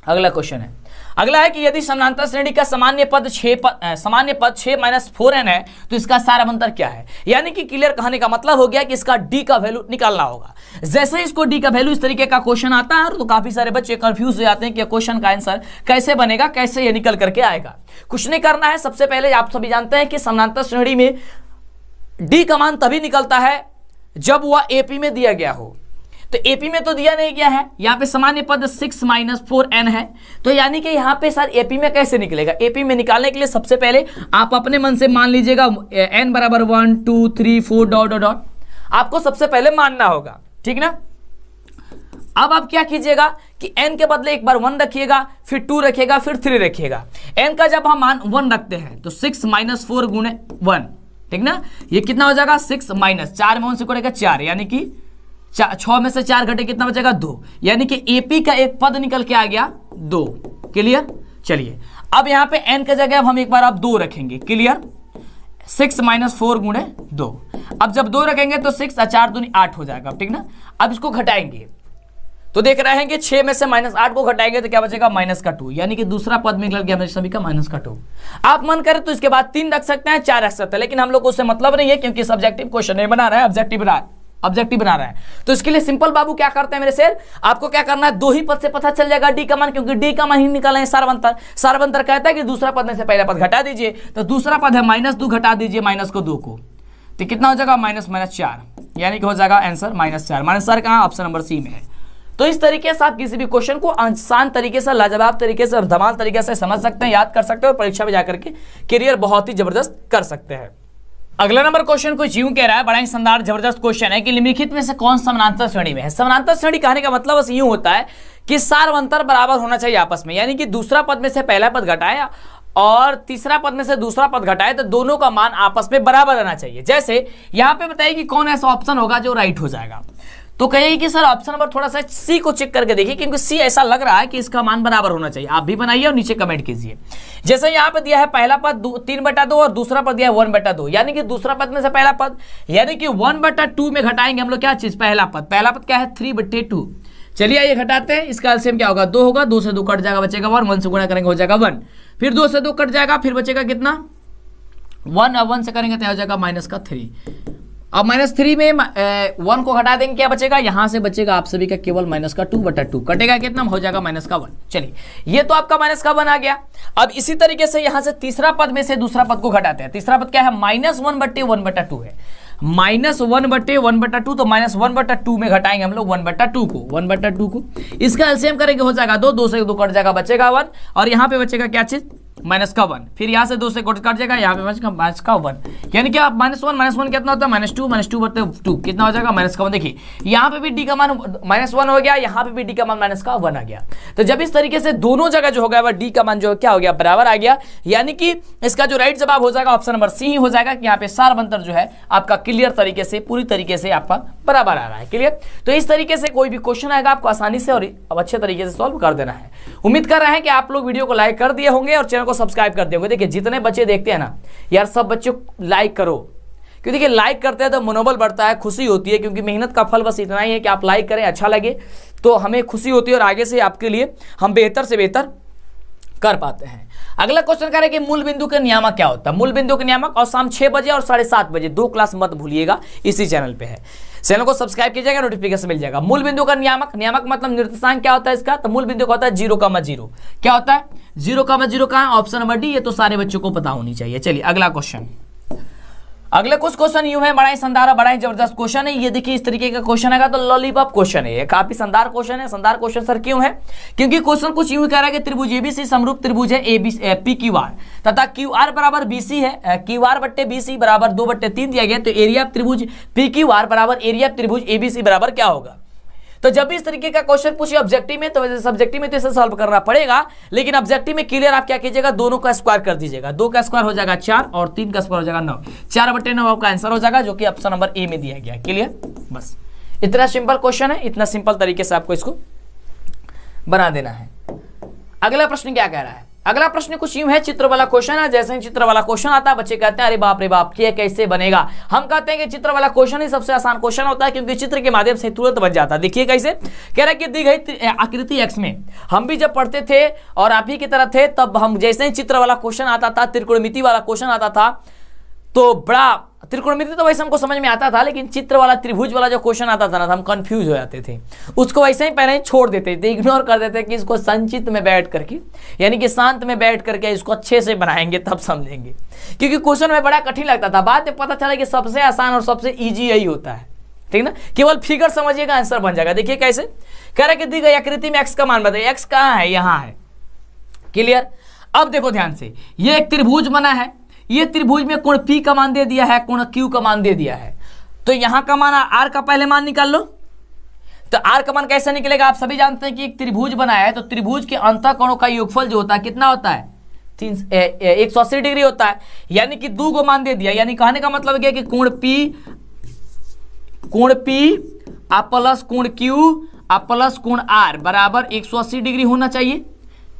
S1: अगला क्वेश्चन है। अगला है कि यदि समानांतर श्रेणी का सामान्य पद 6 - 4n है तो इसका सारांतर क्या है। यानी कि क्लियर कहने का मतलब हो गया कि इसका d का वैल्यू निकालना होगा। जैसे ही इसको d का वैल्यू इस तरीके का क्वेश्चन आता है तो काफी सारे बच्चे कंफ्यूज हो जाते हैं कि क्वेश्चन का आंसर कैसे बनेगा, कैसे ये निकल करके आएगा। कुछ नहीं करना है, सबसे पहले आप सभी जानते हैं कि समानांतर श्रेणी में d का मान तभी निकलता है जब वह AP में दिया गया हो। तो AP में तो दिया नहीं गया है, यहाँ पे सामान्य पद 6 - 4n है, तो यानी कि यहाँ पे सर AP में कैसे निकलेगा। AP में निकालने के लिए सबसे पहले आप अपने मन से मान लीजिएगा n बराबर 1 2 3 4 डॉट डॉट डॉट, आपको सबसे पहले मानना होगा, ठीक ना। अब आप क्या कीजिएगा कि n के बदले एक बार 1 रखिएगा, फिर 2 रखिएगा, फिर 3 रखिएगा। n का जब हम मान 1 रखते हैं तो 6 - 4 गुणे 1, ठीक ना, ये कितना हो जाएगा 6 - 4 में 1 से कटेगा 4, यानी कि 6 में से 4 घटे कितना बचेगा 2, यानी कि AP का एक पद निकल के आ गया 2। क्लियर। चलिए अब यहाँ पे n के जगह अब हम एक बार अब 2 रखेंगे। क्लियर। 6 - 4 गुणे 2, अब जब 2 रखेंगे तो 6 और 4 दूनी 8 हो जाएगा, ठीक ना। अब इसको घटाएंगे तो देख रहे हैं कि 6 में से -8 को घटाएंगे तो क्या बचेगा -2, यानी कि दूसरा पद में निकल गया मेरे सभी का -2। आप मन करें तो इसके बाद 3 रख सकते हैं, 4 रख सकते हैं, लेकिन हम लोग को उससे मतलब नहीं है क्योंकि सब्जेक्टिव क्वेश्चन नहीं बना रहा है, ऑब्जेक्टिव बना रहा है। तो इसके लिए सिंपल बाबू क्या करते हैं मेरे शेर, आपको क्या करना है 2 ही पद से पता चल जाएगा d का मान, क्योंकि d का मान ही निकाला है सारांतर कहता है कि दूसरा पद में से पहला पद घटा दीजिए। तो दूसरा पद है -2, घटा दीजिए माइनस को 2 को, तो कितना हो जाएगा -4, यानी कि हो जाएगा आंसर -4 कहाँ ऑप्शन नंबर सी में है। तो इस तरीके से आप किसी भी क्वेश्चन को आसान तरीके से, लाजवाब तरीके से, धमाल तरीके से समझ सकते हैं, याद कर सकते हैं और परीक्षा में जाकर के करियर बहुत ही जबरदस्त कर सकते हैं। अगला नंबर क्वेश्चन कुछ यूं कह रहा है, बड़ा ही शानदार जबरदस्त क्वेश्चन है कि निम्नलिखित में से कौन समानांतर श्रेणी में है। समानांतर श्रेणी कहने का मतलब बस यूं होता है कि सारांतर बराबर होना चाहिए आपस में, यानी कि दूसरा पद में से पहला पद घटाया और तीसरा पद में से दूसरा पद घटाए तो दोनों का मान आपस में बराबर रहना चाहिए। जैसे यहाँ पे बताइए कि कौन ऐसा ऑप्शन होगा जो राइट हो जाएगा, तो कहिए कि सर ऑप्शन नंबर थोड़ा सा सी को चेक करके देखिए, क्योंकि सी ऐसा लग रहा है कि इसका मान बराबर होना चाहिए। आप भी बनाइए और नीचे कमेंट कीजिए। जैसे यहाँ पे दिया है पहला पद 3/2 और दूसरा पद दिया है 1/2, यानी कि दूसरा पद में से पहला पद, यानी कि 1/2 में घटाएंगे हम लोग क्या चीज, पहला पद क्या है 3/2। चलिए ये घटाते हैं, इसका एलसीएम क्या होगा 2 होगा, 2 से 2 कट जाएगा बचेगा 1, 1 से गुणा करेंगे हो जाएगा 1, फिर 2 से 2 कट जाएगा, फिर बचेगा कितना 1 अब 1 से करेंगे तो हो जाएगा माइनस का 3। अब -3 में 1 को हटा देंगे, क्या बचेगा, यहां से बचेगा आप सभी का केवल माइनस का 2/2 कटेगा, कितना हो जाएगा माइनस का 1। चलिए ये तो आपका माइनस का 1 आ गया। अब इसी तरीके से यहां से तीसरा पद में से दूसरा पद को घटाते हैं। तीसरा पद क्या है, -1/1/2 है, -1/1/2, तो -1/2 में घटाएंगे हम लोग 1/2 को। इसका एलसीएम करेंगे हो जाएगा 2 से 2 कट जाएगा, बचेगा 1, और यहाँ पे बचेगा क्या चीज, माइनस का 1। फिर यहाँ से 2 से कट जाएगा, यहाँ पे बचेगा माइनस का 1, यानी कि आप -1 कितना होता है, -2 कितना हो जाएगा, माइनस का 1। देखिए यहाँ पे भी डी का मान -1 हो गया, यहाँ पे भी डी का मान माइनस का 1 आ गया। तो जब इस तरीके से दोनों जगह जो हो गया वह डी का मान जो क्या हो गया, बराबर आ गया, यानी कि इसका जो राइट जवाब हो जाएगा ऑप्शन नंबर सी ही हो जाएगा कि यहाँ पे सार अंतर जो है आपका क्लियर तरीके से, पूरी तरीके से आपका बराबर आ रहा है। क्लियर, तो इस तरीके से कोई भी क्वेश्चन आएगा आपको आसानी से और अच्छे तरीके से सॉल्व कर देना है। उम्मीद कर रहे हैं कि आप लोग वीडियो को लाइक कर दिए होंगे और चैनल को सब्सक्राइब कर दिए होंगे। देखिए जितने बच्चे देखते हैं ना यार, सब बच्चों लाइक करो, क्योंकि देखिए लाइक करते हैं तो मनोबल बढ़ता है, खुशी होती है, क्योंकि मेहनत का फल बस इतना ही है कि आप लाइक करें, अच्छा लगे तो हमें खुशी होती है और आगे से आपके लिए हम बेहतर से बेहतर कर पाते हैं। अगला क्वेश्चन कह रहे हैं कि मूल बिंदु का नियामक क्या होता है। मूल बिंदु का नियामक और शाम 6 बजे और 7:30 बजे 2 क्लास मत भूलिएगा, इसी चैनल पे है। चैनल को सब्सक्राइब कीजिएगा, नोटिफिकेशन मिल जाएगा। मूल बिंदु का नियामक, नियामक मतलब निर्देशांक क्या होता है इसका, तो मूल बिंदु का होता है 0,0। क्या होता है 0,0 कहां, ऑप्शन नंबर डी। ये तो सारे बच्चों को पता होनी चाहिए। चलिए अगला क्वेश्चन, अगले कुछ क्वेश्चन यूं है, बड़ा ही शानदार, बड़ा ही जबरदस्त क्वेश्चन है ये। देखिए इस तरीके का क्वेश्चन आएगा तो लॉलीपॉप क्वेश्चन है ये, काफी शानदार क्वेश्चन है। शानदार क्वेश्चन सर क्यों है, क्योंकि क्वेश्चन कुछ यूं कह रहा है कि त्रिभुज एबीसी समरूप त्रिभुज है PQR तथा QR बराबर BC है, QR/BC बराबर 2/3 दिया गया, तो एरिया ऑफ त्रिभुज PQR बराबर एरिया ऑफ त्रिभुज ABC बराबर क्या होगा। तो जब भी इस तरीके का क्वेश्चन पूछिए ऑब्जेक्टिव में, तो सब्जेक्टिव में तो इसे सॉल्व करना पड़ेगा, लेकिन ऑब्जेक्टिव में क्लियर आप क्या कीजिएगा, दोनों का स्क्वायर कर दीजिएगा। 2 का स्क्वायर हो जाएगा 4 और 3 का स्क्वायर हो जाएगा 9, 4/9 आपका आंसर हो जाएगा, जो कि ऑप्शन नंबर ए में दिया गया। क्लियर, बस इतना सिंपल क्वेश्चन है, इतना सिंपल तरीके से आपको इसको बना देना है। अगला प्रश्न क्या कह रहा है, अगला प्रश्न कुछ यूं है, चित्र वाला क्वेश्चन है। जैसे ही चित्र वाला क्वेश्चन आता है बच्चे कहते हैं अरे बाप रे बाप ये कैसे बनेगा। हम कहते हैं कि चित्र वाला क्वेश्चन ही सबसे आसान क्वेश्चन होता है, क्योंकि चित्र के माध्यम से तुरंत बन जाता है। देखिए कैसे कह रहा है कि दी गई आकृति एक्स में, हम भी जब पढ़ते थे और आप ही की तरह थे, तब हम जैसे ही चित्र वाला क्वेश्चन आता था, त्रिकोणमिति वाला क्वेश्चन आता था, तो बड़ा त्रिकोणमिति तो वैसे हमको समझ में आता था, लेकिन चित्र वाला त्रिभुज वाला जो क्वेश्चन आता था ना, हम कंफ्यूज हो जाते थे, उसको वैसे ही पहले ही छोड़ देते थे, इग्नोर कर देते कि इसको संचित में बैठ करके, यानी कि शांत में बैठ करके इसको अच्छे से बनाएंगे तब समझेंगे, क्योंकि क्वेश्चन में बड़ा कठिन लगता था। बाद में पता चला कि सबसे आसान और सबसे ईजी यही होता है, ठीक ना, केवल फिगर समझिएगा आंसर बन जाएगा। देखिए कैसे कह रहा है कि दी गई आकृति में एक्स का मान बताइए, एक्स कहाँ है, यहाँ है। क्लियर, अब देखो ध्यान से, ये एक त्रिभुज बना है, ये त्रिभुज में कोण P का मान दे दिया है, कोण Q का मान दे दिया है, तो यहां का मान R का पहले मान निकाल लो। तो R का मान कैसे निकलेगा, आप सभी जानते हैं कि एक त्रिभुज बनाया है, तो त्रिभुज के अंतःकोणों का योगफल जो होता है कितना होता है, 180 डिग्री होता है, यानी कि 2 को मान दे दिया। यानी कहने का मतलब क्या कि कोण P प्लस कोण Q प्लस कोण R बराबर 180 डिग्री होना चाहिए,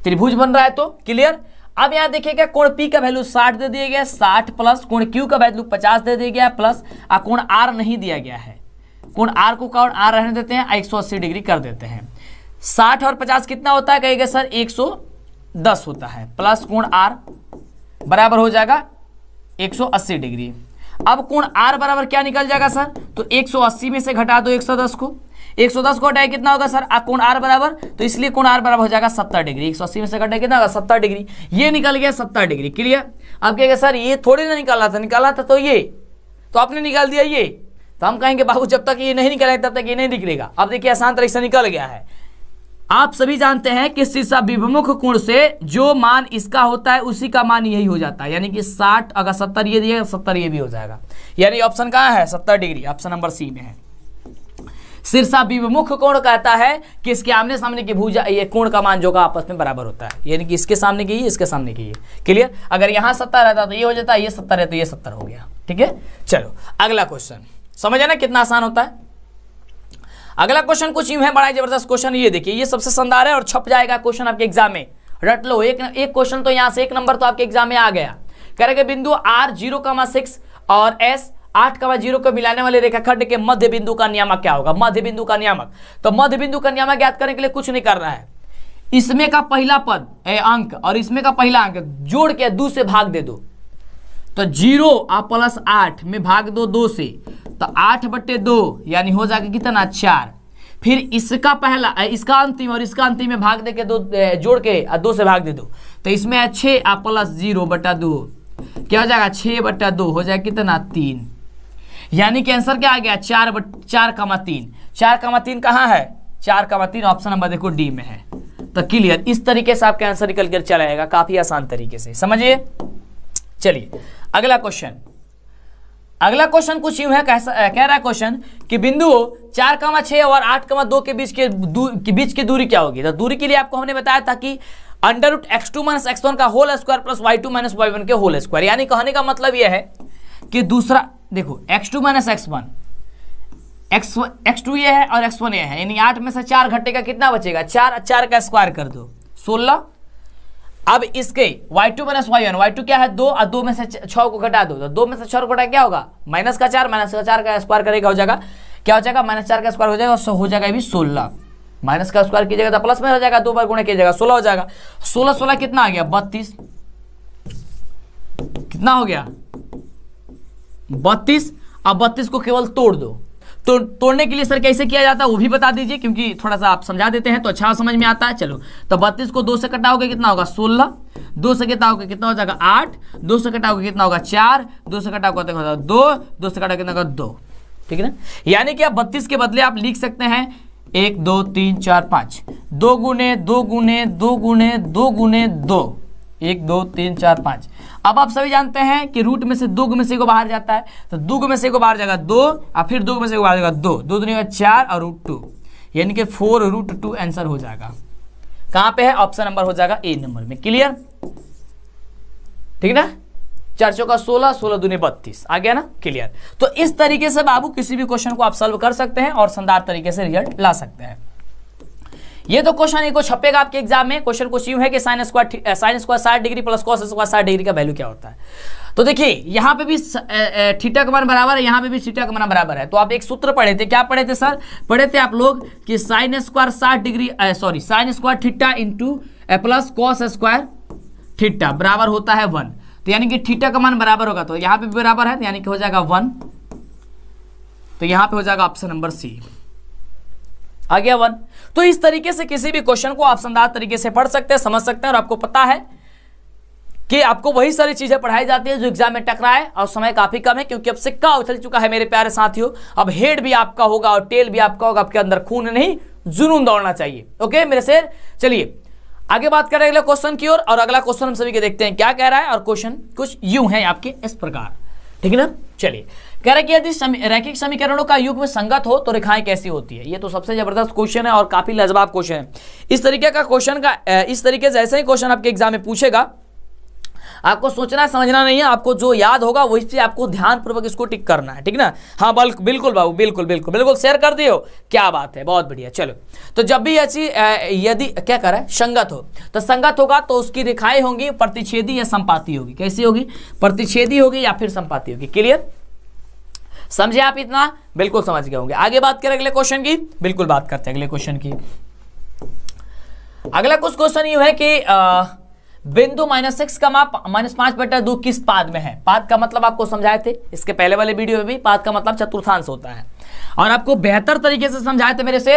S1: त्रिभुज बन रहा है तो। क्लियर, अब यहां देखिएगा कोण P का वैल्यू 60 दे दिया गया, 60 प्लस कोण Q का वैल्यू 50 दे दिया गया, प्लस कोण R नहीं दिया गया है, कोण R को कोण R रहने देते हैं, 180 डिग्री कर देते हैं। 60 और 50 कितना होता है, कहेगा सर 110 होता है, प्लस कोण R बराबर हो जाएगा 180 डिग्री। अब कोण R बराबर क्या निकल जाएगा सर, तो 180 में से घटा दो 110 को, 110 को हटाए कितना होगा सर, कोण R बराबर, तो इसलिए कोण R बराबर हो जाएगा 70 डिग्री। 180 में से घटाए कितना होगा 70 डिग्री, ये निकल गया 70 डिग्री। क्लियर, अब कहेगा सर ये थोड़ी ना निकाला था तो ये तो आपने निकाल दिया ये, तो हम कहेंगे बाबू जब तक ये नहीं निकलेगा तब तक ये नहीं निकलेगा। अब देखिए आसान तरीके से निकल गया है। आप सभी जानते हैं कि शीर्षा विभिमुख कोण से जो मान इसका होता है उसी का मान यही हो जाता है, यानी कि 60 अगर 70 ये दिया 70 ये भी हो जाएगा, यानी ऑप्शन कहाँ है 70 डिग्री, ऑप्शन नंबर सी में है। शीर्षा विभिमुख कोण कहता है कि इसके आमने सामने की भुजा ये कोण का मान जो का आपस में बराबर होता है, यानी कि इसके सामने की इसके सामने की। क्लियर, अगर यहाँ 70 रहता तो ये हो जाता है, ये 70 है तो ये 70 हो गया। ठीक है, चलो अगला क्वेश्चन समझ ना कितना आसान होता है। अगला क्वेश्चन कुछ यूं है, बड़ा जबरदस्त क्वेश्चन, ये देखिए ये सबसे शानदार है और छप जाएगा क्वेश्चन आपके एग्जाम में, रट लो। एक क्वेश्चन तो यहाँ से 1 नंबर तो आपके एग्जाम में आ गया। करेंगे बिंदु R 0,6 और S 8,0 को मिलाने वाले रेखाखंड के मध्य बिंदु का नियामक क्या होगा। मध्य बिंदु का नियामक, तो मध्य बिंदु का नियामक ज्ञात करने के लिए कुछ नहीं करना है, इसमें का पहला पद अंक और इसमें का पहला अंक जोड़ के 2 से भाग दे दो, तो 0 आप +8 में भाग दो 2 से, तो 8/2 यानी हो जाएगा कितना 4। फिर इसका पहला, इसका अंतिम और इसका अंतिम में भाग दे के 2 जोड़ के 2 से भाग दे दो, तो इसमें 6 आप +0/2 क्या हो जाएगा 6/2 हो जाएगा कितना 3। यानी कि आंसर क्या आ गया 4/3। 4/3 कहाँ है 4/3 ऑप्शन नंबर देखो डी में है। तो क्लियर, इस तरीके से आपका आंसर निकल कर चला आएगा, काफी आसान तरीके से, समझिए। चलिए अगला क्वेश्चन। अगला क्वेश्चन कुछ यूं है, कह रहा है क्वेश्चन कि बिंदु 4,6 और 8,2 के बीच की दूरी क्या होगी। तो दूरी के लिए आपको हमने बताया था कि √x2 - x1 का whole square plus y2 - y1 के होल स्क्वायर। यानी कहने का मतलब यह है कि दूसरा देखो x2 - x1, x2 ये है और x1 ये है, यानी 8 में से 4 घटेगा कितना बचेगा 4 का स्क्वायर कर दो 16। अब इसके y2 - y1, y2 क्या है 2 और 2 में से 6 को घटा दो, तो 2 में से 6 को घटा क्या होगा -4 -4 का स्क्वायर करेगा हो जाएगा क्या हो जाएगा -4 का स्क्वायर हो जाएगा, हो जाएगा ये भी 16। माइनस का स्क्वायर कीजिएगा तो प्लस में हो जाएगा, 2 बार गुणा कीजिएगा 16 हो जाएगा। 16 कितना आ गया 32, कितना हो गया 32। अब 32 को केवल तोड़ दो, तो तोड़ने के लिए सर कैसे किया जाता है वो भी बता दीजिए, क्योंकि थोड़ा सा आप समझा देते हैं तो अच्छा समझ में आता है। चलो तो 32 को 2 से कटाओगे कितना होगा 16, 2 से कटाओगे कितना हो जाएगा 8, 2 से कटाओगे कितना होगा 4, 2 से कटाओगे कितना होगा 2, 2 से कटाओगे कितना होगा 2, ठीक है ना। यानी कि आप 32 के बदले आप लिख सकते हैं 1 2 3 4 5, 2 गुने 2 गुने 2 गुने 2 गुने 2, 1 2 3 4 5। अब आप सभी जानते हैं कि रूट में से 2 में से को बाहर जाता है, तो 2 में से को बाहर जाएगा 2 और फिर 2 में से को बाहर जाएगा 2, 2 दूनी 4 और √2, यानी कि 4√2 आंसर हो जाएगा। कहां पे है ऑप्शन नंबर हो जाएगा ए नंबर में। क्लियर, ठीक ना। 4 चौका 16, 16 दूनी 32 आ गया ना। क्लियर। तो इस तरीके से बाबू किसी भी क्वेश्चन को आप सॉल्व कर सकते हैं और शानदार तरीके से रिजल्ट ला सकते हैं। ये तो क्वेश्चन एक छपेगा आपके एग्जाम में। क्वेश्चन कुछ यूं है कि sine square 60 degree plus cos square 60 degree का वैल्यू क्या होता है। तो देखिए यहाँ पे भी थीटा का मान बराबर है, यहाँ पे भी थीटा का मान बराबर है। तो आप एक सूत्र पढ़े थे, क्या पढ़े थे सर, पढ़े थे आप लोग कि sine square 60 degree sine square theta into plus cos square theta बराबर होता है 1। तो यानी कि थीटा का मान बराबर होगा, तो यहाँ पे बराबर है, तो यानी कि हो जाएगा 1। तो यहाँ पे हो जाएगा ऑप्शन नंबर सी, आ गया 1। तो इस तरीके से किसी भी क्वेश्चन को आप शानदार तरीके से पढ़ सकते हैं, समझ सकते हैं, और आपको पता है कि आपको वही सारी चीजें पढ़ाई जाती है जो एग्जाम में टकराए, और समय काफी कम है क्योंकि अब सिक्का उछल चुका है मेरे प्यारे साथियों। अब हेड भी आपका होगा और टेल भी आपका होगा, आपके अंदर खून नहीं जुनून दौड़ना चाहिए। ओके मेरे शेर, चलिए आगे बात करें अगले क्वेश्चन की ओर। और अगला क्वेश्चन हम सभी के देखते हैं क्या कह रहा है, और क्वेश्चन कुछ यूं है आपके इस प्रकार, ठीक है ना। चलिए कह रहा है कि यदि रैखिक समीकरणों का युग्म संगत हो तो रेखाएं कैसी होती है। ये तो सबसे जबरदस्त क्वेश्चन है और काफी लाजवाब क्वेश्चन है। इस तरीके का क्वेश्चन का इस तरीके से ऐसे ही क्वेश्चन आपके एग्जाम में पूछेगा, आपको सोचना समझना नहीं है, आपको जो याद होगा वही से आपको ध्यानपूर्वक इसको टिक करना है, ठीक ना। हाँ बिल्कुल बाबू, बिल्कुल बिल्कुल बिल्कुल शेयर कर दियो, क्या बात है, बहुत बढ़िया। चलो तो जब भी ऐसी यदि क्या कर रहा है संगत हो, तो संगत होगा तो उसकी रेखाएं होंगी प्रतिच्छेदी या संपाती होगी। कैसी होगी, प्रतिच्छेदी होगी या फिर संपाती होगी। क्लियर, समझे आप इतना, बिल्कुल समझ गए होंगे। आगे बात करें अगले क्वेश्चन की, बिल्कुल बात करते हैं अगले क्वेश्चन की। अगला कुछ क्वेश्चन ये है कि बिंदु -6 का माप -5/2 किस पाद में है। पाद का मतलब आपको समझाए थे इसके पहले वाले वीडियो में भी, पाद का मतलब चतुर्थांश होता है, और आपको बेहतर तरीके से समझाए थे मेरे से।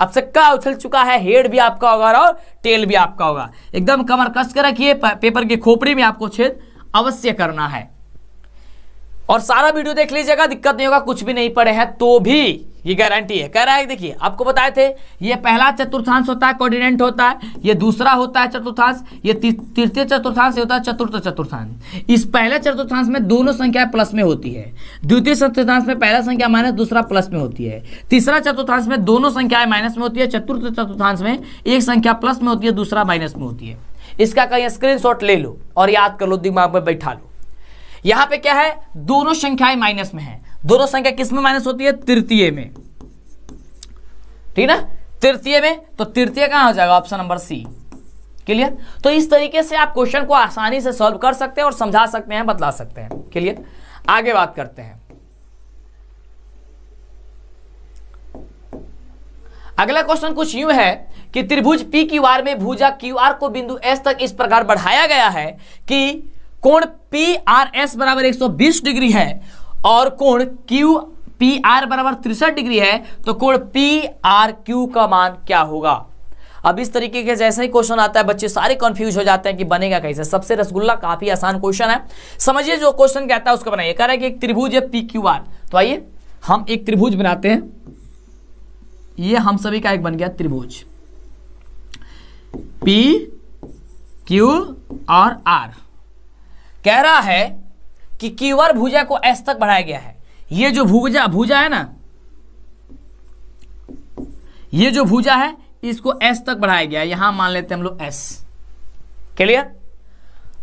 S1: अब सिक्का उछल चुका है, हेड भी आपका होगा और टेल भी आपका होगा। एकदम कमर कस कर रखिए, पेपर की खोपड़ी में आपको छेद अवश्य करना है, और सारा वीडियो देख लीजिएगा, दिक्कत नहीं होगा। कुछ भी नहीं पढ़े हैं तो भी ये गारंटी है। कह रहा है देखिए आपको बताए थे, ये पहला चतुर्थांश होता है, कोऑर्डिनेट होता है, ये दूसरा होता है चतुर्थांश, ये तृतीय चतुर्थांश होता है चतुर्थ चतुर्थांश। इस पहले चतुर्थांश में दोनों संख्याएं प्लस में होती है, द्वितीय चतुर्थांश में पहला संख्या माइनस दूसरा प्लस में होती है, तीसरा चतुर्थांश में दोनों संख्याएं माइनस में होती है, चतुर्थ चतुर्थांश में एक संख्या प्लस में होती है दूसरा माइनस में होती है। इसका कहीं स्क्रीनशॉट ले लो और याद कर लो, दिमाग में बैठा लो। यहां पे क्या है, दोनों संख्याएं माइनस में है। दोनों संख्या किस में माइनस होती है, तृतीय में, ठीक ना, तृतीय में। तो तृतीय कहां हो जाएगा, ऑप्शन नंबर सी। क्लियर। तो इस तरीके से आप क्वेश्चन को आसानी से सॉल्व कर सकते हैं और समझा सकते हैं, बतला सकते हैं। क्लियर। आगे बात करते हैं। अगला क्वेश्चन कुछ यूं है कि त्रिभुज पी क्यू आर में भुजा क्यू आर को बिंदु एस तक इस प्रकार बढ़ाया गया है कि कोण पी आर एस बराबर 120 डिग्री है और कोण क्यू पी आर बराबर 63 डिग्री है, तो कोण पी आर क्यू का मान क्या होगा। अब इस तरीके के जैसे ही क्वेश्चन आता है बच्चे सारे कंफ्यूज हो जाते हैं कि बनेगा कैसे। सबसे रसगुल्ला काफी आसान क्वेश्चन है, समझिए जो क्वेश्चन कहता है उसको बनाइए। कह रहा है कि एक त्रिभुज है पी क्यू आर, तो आइए हम एक त्रिभुज बनाते हैं। ये हम सभी का एक बन गया त्रिभुज पी क्यू और आर। कह रहा है कि क्यू आर भुजा को एस तक बढ़ाया गया है। ये जो भुजा है ना, ये जो भुजा है इसको एस तक बढ़ाया गया है, यहां मान लेते हैं हम लोग एस। क्लियर।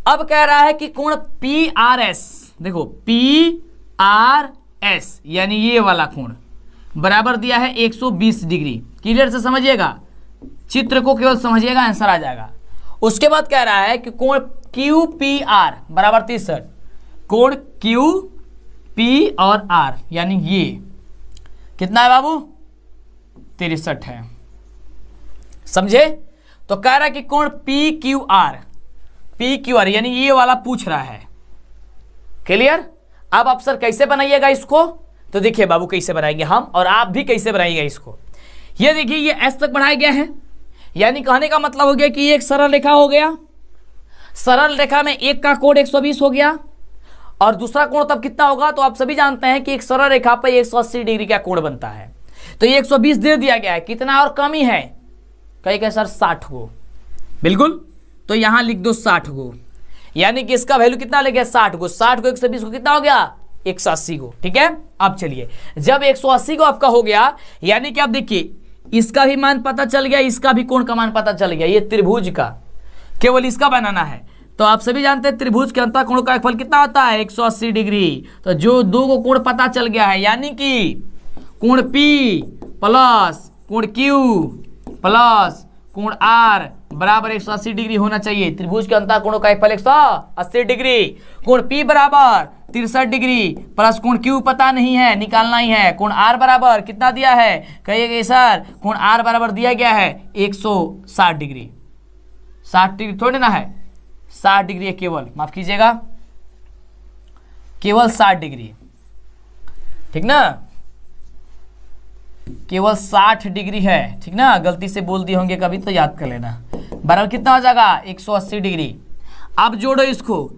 S1: अब कह रहा है कि कोण पी आर एस, देखो पी आर एस यानी ये वाला कोण बराबर दिया है 120 डिग्री। क्लियर से समझिएगा, चित्र को केवल समझिएगा, आंसर आ जाएगा। उसके बाद कह रहा है कि कोण क्यू पी आर बराबर 63, कोण क्यू पी और आर यानी ये कितना है बाबू 63 है, समझे। तो कह रहा है कि कोण पी क्यू आर यानी ये वाला पूछ रहा है। क्लियर। अब आप सर कैसे बनाइएगा इसको, तो देखिए बाबू कैसे बनाएंगे हम और आप भी कैसे बनाइएगा इसको। ये देखिए ये एस तक बढ़ाया गया है, यानी कहने का मतलब हो गया कि ये एक सरल रेखा हो गया। सरल रेखा में एक का कोण 120 हो गया और दूसरा कोण तब कितना होगा, तो आप सभी जानते हैं कि एक सरल रेखा पर 180 डिग्री का कोण बनता है। तो ये 120 दे दिया गया है, कितना और कमी है, कहेगा सर 60 गो, बिल्कुल। तो यहां लिख दो 60 गो, यानी कि इसका वैल्यू कितना ले गया 60 गो। 60 को 120 को कितना हो गया 180 गो, ठीक है। अब चलिए जब 180 गो आपका हो गया, यानी कि आप देखिए इसका भी मान पता चल गया, इसका भी कोण का मान पता चल गया। ये त्रिभुज का केवल इसका बनाना है। तो आप सभी जानते हैं त्रिभुज के अंतः कोण का फल कितना होता है 180 डिग्री। तो जो दो को कोण पता चल गया है, यानी कि कोण P प्लस कोण Q प्लस कोण R बराबर 180 डिग्री होना चाहिए। त्रिभुज के अंतः कोणों का फल 180 डिग्री। कोण P बराबर 63 डिग्री प्लस कोण Q पता नहीं है, निकालना ही है। कोण R बराबर कितना दिया है, कहिएगा सर कोण R बराबर दिया गया है 160 डिग्री। 60 डिग्री थोड़ी ना है, 60 डिग्री है केवल, माफ कीजिएगा केवल 60 डिग्री, ठीक ना, केवल 60 डिग्री है, ठीक ना। गलती से बोल दिए होंगे कभी तो याद कर लेना। बराबर कितना हो जाएगा 180 डिग्री। अब जोड़ो इसको,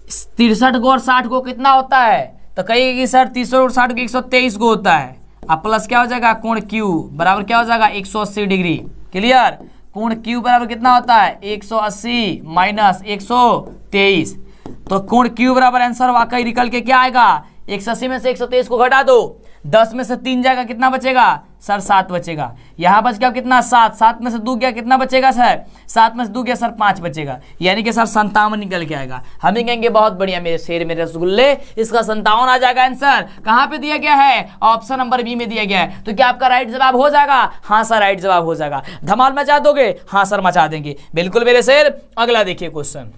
S1: 63 को और 60 को कितना होता है, तो कहिए कि सर 63 और 60 को 123 को होता है। अब प्लस क्या हो जाएगा कोण Q बराबर क्या हो जाएगा 180 डिग्री। क्लियर। कोण Q बराबर कितना होता है 180 माइनस 123, तो कोण Q बराबर आंसर वाकई निकल के क्या आएगा 180 में से 123 को घटा दो, 10 में से 3 जाएगा, कितना बचेगा सर 7 बचेगा। यहां बच गया कितना 7, 7 में से 2 गया कितना बचेगा सर, 7 में से 2 गया सर 5 बचेगा, यानी कि सर 57 निकल के आएगा। हम ही कहेंगे बहुत बढ़िया मेरे शेर मेरे रसगुल्ले, इसका 57 आ जाएगा आंसर। कहां पे दिया गया है, ऑप्शन नंबर बी में दिया गया है। तो क्या आपका राइट जवाब हो जाएगा, हाँ सर राइट जवाब हो जाएगा। धमाल मचा दोगे, हाँ सर मचा देंगे, बिल्कुल मेरे शेर। अगला देखिए क्वेश्चन,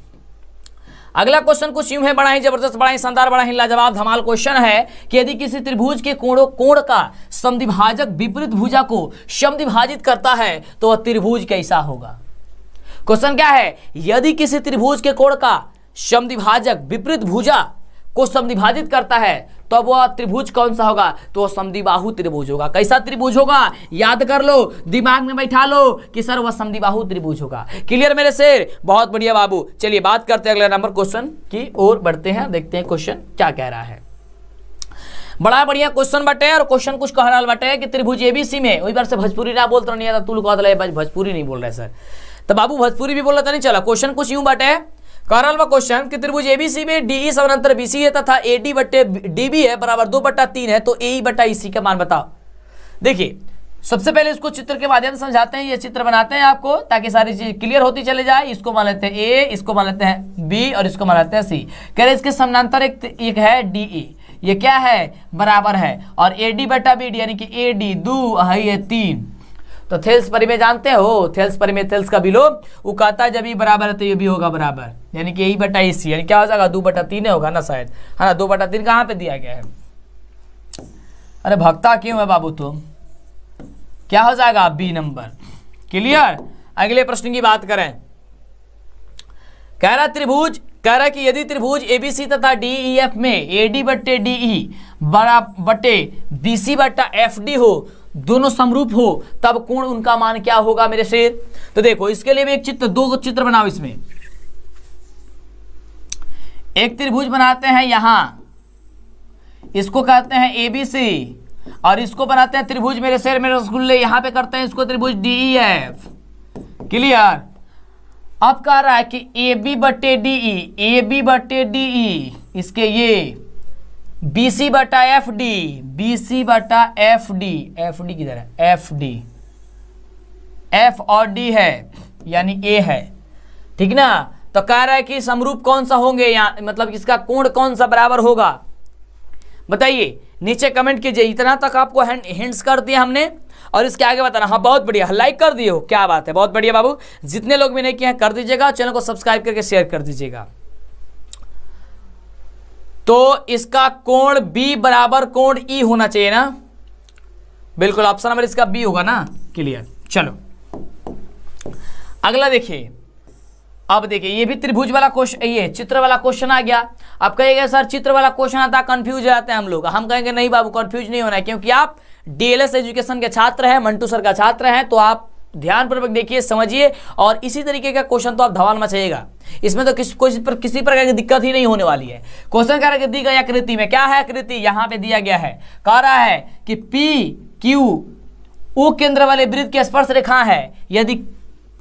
S1: अगला क्वेश्चन कुछ यूं है, बड़ा ही जबरदस्त, बड़ा ही शानदार, बड़ा ही लाजवाब धमाल क्वेश्चन है कि यदि किसी त्रिभुज के कोण का समद्विभाजक विपरीत भुजा को समद्विभाजित करता है तो वह त्रिभुज कैसा होगा। क्वेश्चन क्या है, यदि किसी त्रिभुज के कोण का समद्विभाजक विपरीत भुजा को समद्विभाजित करता है तो वह त्रिभुज कौन सा होगा, तो वह समद्विबाहु त्रिभुज होगा। कैसा त्रिभुज होगा, याद कर लो, दिमाग में बैठा लो कि सर वह समद्विबाहु त्रिभुज होगा। क्लियर मेरे शेर, बहुत बढ़िया बाबू। चलिए बात करते हैं अगले नंबर क्वेश्चन की ओर बढ़ते हैं, देखते हैं क्वेश्चन क्या कह रहा है। बड़ा बढ़िया क्वेश्चन बटे और क्वेश्चन कुछ कह रहा बटे कि त्रिभुज एबीसी में, वही बार से भोजपुरी ना बोलते नहीं आता, तू कह दिला भोजपुरी नहीं बोल रहे सर, तो बाबू भोजपुरी भी बोल रहा था नहीं चला। क्वेश्चन कुछ यूं बटे, करल व क्वेश्चन कि त्रिभुज एबीसी में डीई समानांतर बीसी है तथा एडी बट्टे डीबी है बराबर 2/3 है, तो एई बट्टा ईसी का मान बताओ। देखिए सबसे पहले इसको चित्र के माध्यम से समझाते हैं, ये चित्र बनाते हैं आपको ताकि सारी चीज क्लियर होती चले जाए। इसको मान लेते हैं ए, इसको मान लेते हैं बी और इसको मान लेते हैं सी। कह रहे इसके समानांतर एक है डीई, ये क्या है बराबर है, और एडी बट्टा बीडी यानी कि एडी 2 है ये 3। तो थेल्स परिमेय जानते हो, थेल्स परिमेय थेल्स का विलोम वो कहता है जब ये बराबर है तो ये भी होगा बराबर, यानी कि ए बटा ईसी यानी क्या हो जाएगा 2/3 होगा ना शायद, है ना। 2/3 कहाँ पे दिया गया है, अरे भक्ता क्यों है बाबू, तो क्या हो जाएगा बी नंबर। क्लियर। अगले प्रश्न की बात करें, कह रहा त्रिभुज, कह रहा कि यदि त्रिभुज एबीसी तथा डीईएफ में एडी बट्टे डीई बड़ा बट्टे बीसी बट्टा एफडी हो, दोनों समरूप हो, तब कोण उनका मान क्या होगा मेरे शेर। तो देखो इसके लिए भी एक चित्र, दो चित्र बनाओ। इसमें एक त्रिभुज बनाते हैं यहां, इसको कहते हैं एबीसी, और इसको बनाते हैं त्रिभुज मेरे शेर मेरे रसगुल्ले, यहां पे करते हैं इसको त्रिभुज डीईएफ। क्लियर। अब कह रहा है कि ए बी बट्टे डीई, ए बी बट्टे डीई इसके ये बीसी बटा एफ डी, बीसी बटा एफ डी, एफ डी किधर है, एफ डी, एफ और डी है यानी ए है, ठीक ना। तो कह रहा है कि समरूप कौन सा होंगे यहाँ, मतलब इसका कोण कौन सा बराबर होगा, बताइए नीचे कमेंट कीजिए। इतना तक आपको हिंट्स कर दिया हमने, और इसके आगे बताना। हाँ बहुत बढ़िया, लाइक कर दिए हो, क्या बात है, बहुत बढ़िया बाबू। जितने लोग भी नहीं किए हैं कर दीजिएगा, चैनल को सब्सक्राइब करके शेयर कर दीजिएगा। तो इसका कोण बी बराबर कोण ई होना चाहिए ना, बिल्कुल ऑप्शन नंबर इसका बी होगा ना। क्लियर। चलो अगला देखिए। अब देखिए ये भी त्रिभुज वाला क्वेश्चन, ये चित्र वाला क्वेश्चन आ गया। आप कहेंगे सर चित्र वाला क्वेश्चन आता कंफ्यूज हो जाते हैं हम लोग। हम कहेंगे नहीं बाबू कंफ्यूज नहीं होना है, क्योंकि आप डीएलएस एजुकेशन के छात्र हैं, मंटू सर का छात्र हैं, तो आप ध्यानपूर्वक देखिए, समझिए, और इसी तरीके का क्वेश्चन तो आप धमाल मचाइएगा। इसमें तो किसी प्रकार की दिक्कत ही नहीं होने वाली है। क्वेश्चन कह रहा है कि दी गई आकृति में क्या है, आकृति यहाँ पे दिया गया है, कह रहा है कि पी क्यू ओ केंद्र वाले वृत्त की स्पर्श रेखा है। यदि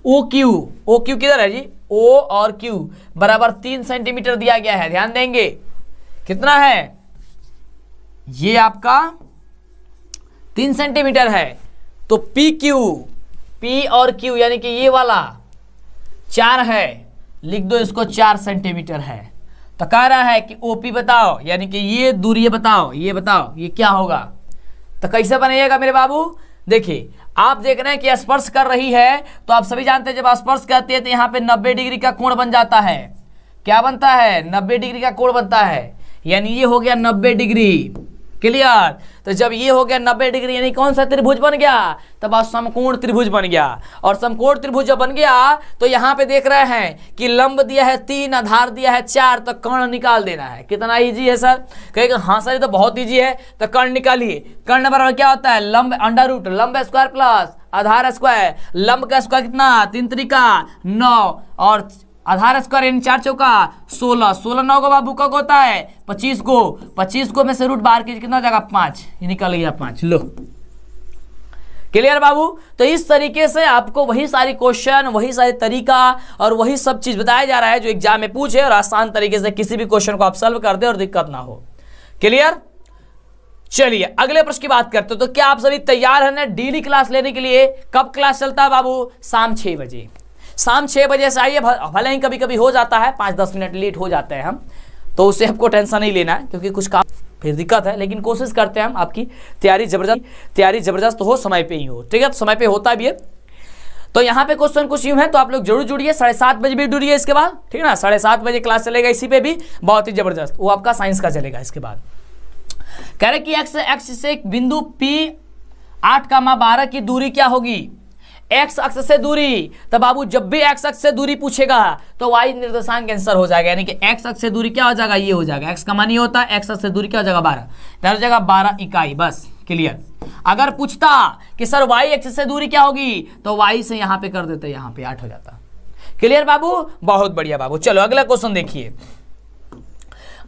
S1: ओ क्यू किधर है जी, ओ और क्यू बराबर 3 सेंटीमीटर दिया गया है, ध्यान देंगे कितना है, ये आपका 3 सेंटीमीटर है। तो पी और क्यू यानी कि ये वाला 4 है, लिख दो इसको 4 सेंटीमीटर है। तो कह रहा है कि ओपी बताओ, यानी कि ये दूरी बताओ, ये बताओ ये क्या होगा। तो कैसे बनाइएगा मेरे बाबू, देखिए आप देख रहे हैं कि स्पर्श कर रही है, तो आप सभी जानते हैं जब स्पर्श करती है तो यहाँ पे 90 डिग्री का कोण बन जाता है। क्या बनता है, 90 डिग्री का कोण बनता है, यानी ये हो गया 90 डिग्री। क्लियर। तो जब ये हो गया 90 डिग्री यानी कौन सा त्रिभुज बन गया, तब आप समकोण त्रिभुज बन गया। और समकोण त्रिभुज जब बन गया तो यहाँ पे देख रहे हैं कि लंब दिया है 3, आधार दिया है 4, तो कर्ण निकाल देना है। कितना इजी है सर, कहेगा हाँ सर ये तो बहुत इजी है। तो कर्ण निकालिए, कर्ण बराबर क्या होता है, लंब अंडर रूट लंब स्क्वायर प्लस आधार स्क्वायर, लंब का स्क्वायर कितना 3 त्रिका 9 और आधार स्क्वायर यानी 4 चौका 16, 16 9 का बाबू कब होता है 25 को, 25 को में से रूट बाहर कीजिए कितना हो जाएगा 5, ये निकल गया 5। लो क्लियर बाबू। तो इस तरीके से आपको वही सारी क्वेश्चन, वही सारी तरीका और वही सब चीज बताया जा रहा है जो एग्जाम में पूछे, और आसान तरीके से किसी भी क्वेश्चन को आप सॉल्व कर दे और दिक्कत ना हो। क्लियर। चलिए अगले प्रश्न की बात करते हो। तो क्या आप सभी तैयार हैं ना डेली क्लास लेने के लिए। कब क्लास चलता है बाबू, शाम 6 बजे, शाम 6 बजे से आइए। भले ही कभी कभी हो जाता है 5-10 मिनट लेट हो जाते हैं हम, तो उससे आपको टेंशन नहीं लेना है, क्योंकि कुछ काम फिर दिक्कत है, लेकिन कोशिश करते हैं हम आपकी तैयारी जबरदस्त तो हो, समय पे ही हो, ठीक है। तो समय पे होता भी है। तो यहाँ पे क्वेश्चन कुछ यूं है, तो आप लोग जरूर जुड़िए, 7:30 बजे भी जुड़िए इसके बाद, ठीक है ना। 7:30 बजे क्लास चलेगा, इसी पे भी बहुत ही जबरदस्त, वो आपका साइंस का चलेगा। इसके बाद कह रहे कि एक्स से एक बिंदु P 8,12 की दूरी क्या होगी, एक्स अक्ष से दूरी। तो बाबू जब भी एक्स अक्ष से दूरी पूछेगा तो वाई निर्देशांक आंसर हो जाएगा, यानी कि एक्स अक्ष से दूरी क्या हो जाएगा, ये हो जाएगा। एक्स का मान ये होता है, एक्स अक्ष से दूरी क्या हो जाएगा 12, हो जाएगा 12 इकाई, बस क्लियर। अगर पूछता कि सर वाई अक्ष से दूरी क्या होगी, तो वाई से यहाँ पे कर देते, यहाँ पे 8 हो जाता। क्लियर बाबू, बहुत बढ़िया बाबू। चलो अगला क्वेश्चन देखिए।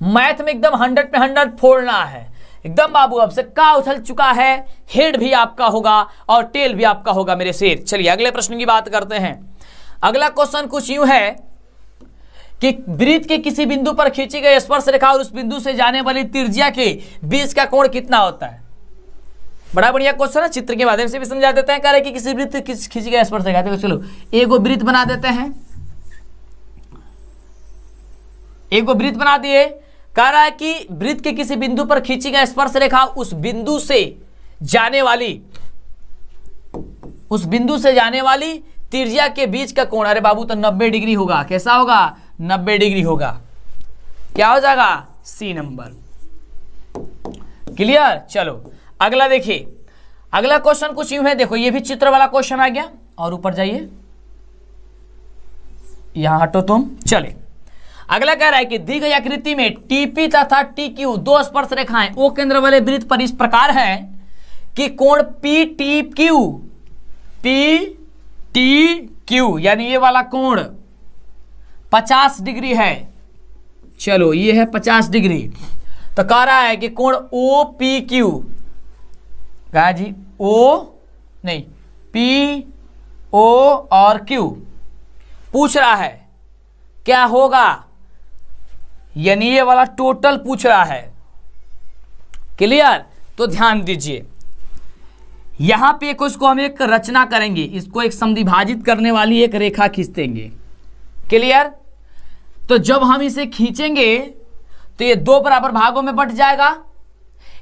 S1: मैथ में एकदम 100 पे 100 फोड़ना है एकदम बाबू। अब से का उछल चुका है, हेड भी आपका होगा और टेल भी आपका होगा मेरे शेर। चलिए अगले प्रश्न की बात करते हैं। अगला क्वेश्चन कुछ यूं है कि वृत्त के किसी बिंदु पर खींची गई स्पर्श रेखा और उस बिंदु से जाने वाली त्रिज्या के बीच का कोण कितना होता है। बड़ा बढ़िया क्वेश्चन है, चित्र के माध्यम से भी समझा देते हैं। कह रहे कि किसी वृत्त खींची गई स्पर्श रेखा, तो चलो एक वृत्त बना देते हैं, एक वृत्त बना दिए। कह रहा है कि वृत्त के किसी बिंदु पर खींची गई स्पर्श रेखा उस बिंदु से जाने वाली त्रिज्या के बीच का कोण, अरे बाबू तो 90 डिग्री होगा। कैसा होगा, 90 डिग्री होगा। क्या हो जाएगा, सी नंबर। क्लियर। चलो अगला देखिए। अगला क्वेश्चन कुछ यूं है, देखो ये भी चित्र वाला क्वेश्चन आ गया, और ऊपर जाइए, यहां हटो तुम। चले अगला कह रहा है कि दी गई आकृति में टीपी तथा टी क्यू दो स्पर्श रेखाएं ओ केंद्र वाले वृत्त पर इस प्रकार है कि कोण पी टी क्यू यानी ये वाला कोण 50 डिग्री है। चलो ये है 50 डिग्री। तो कह रहा है कि कोण ओ पी क्यू, कहा जी ओ नहीं पी ओ और क्यू पूछ रहा है क्या होगा, यानी ये वाला टोटल पूछ रहा है। क्लियर? तो ध्यान दीजिए यहां पे इसको हम एक रचना करेंगे, इसको एक समद्विभाजित करने वाली एक रेखा खींच देंगे। क्लियर? तो जब हम इसे खींचेंगे तो ये दो बराबर भागों में बट जाएगा,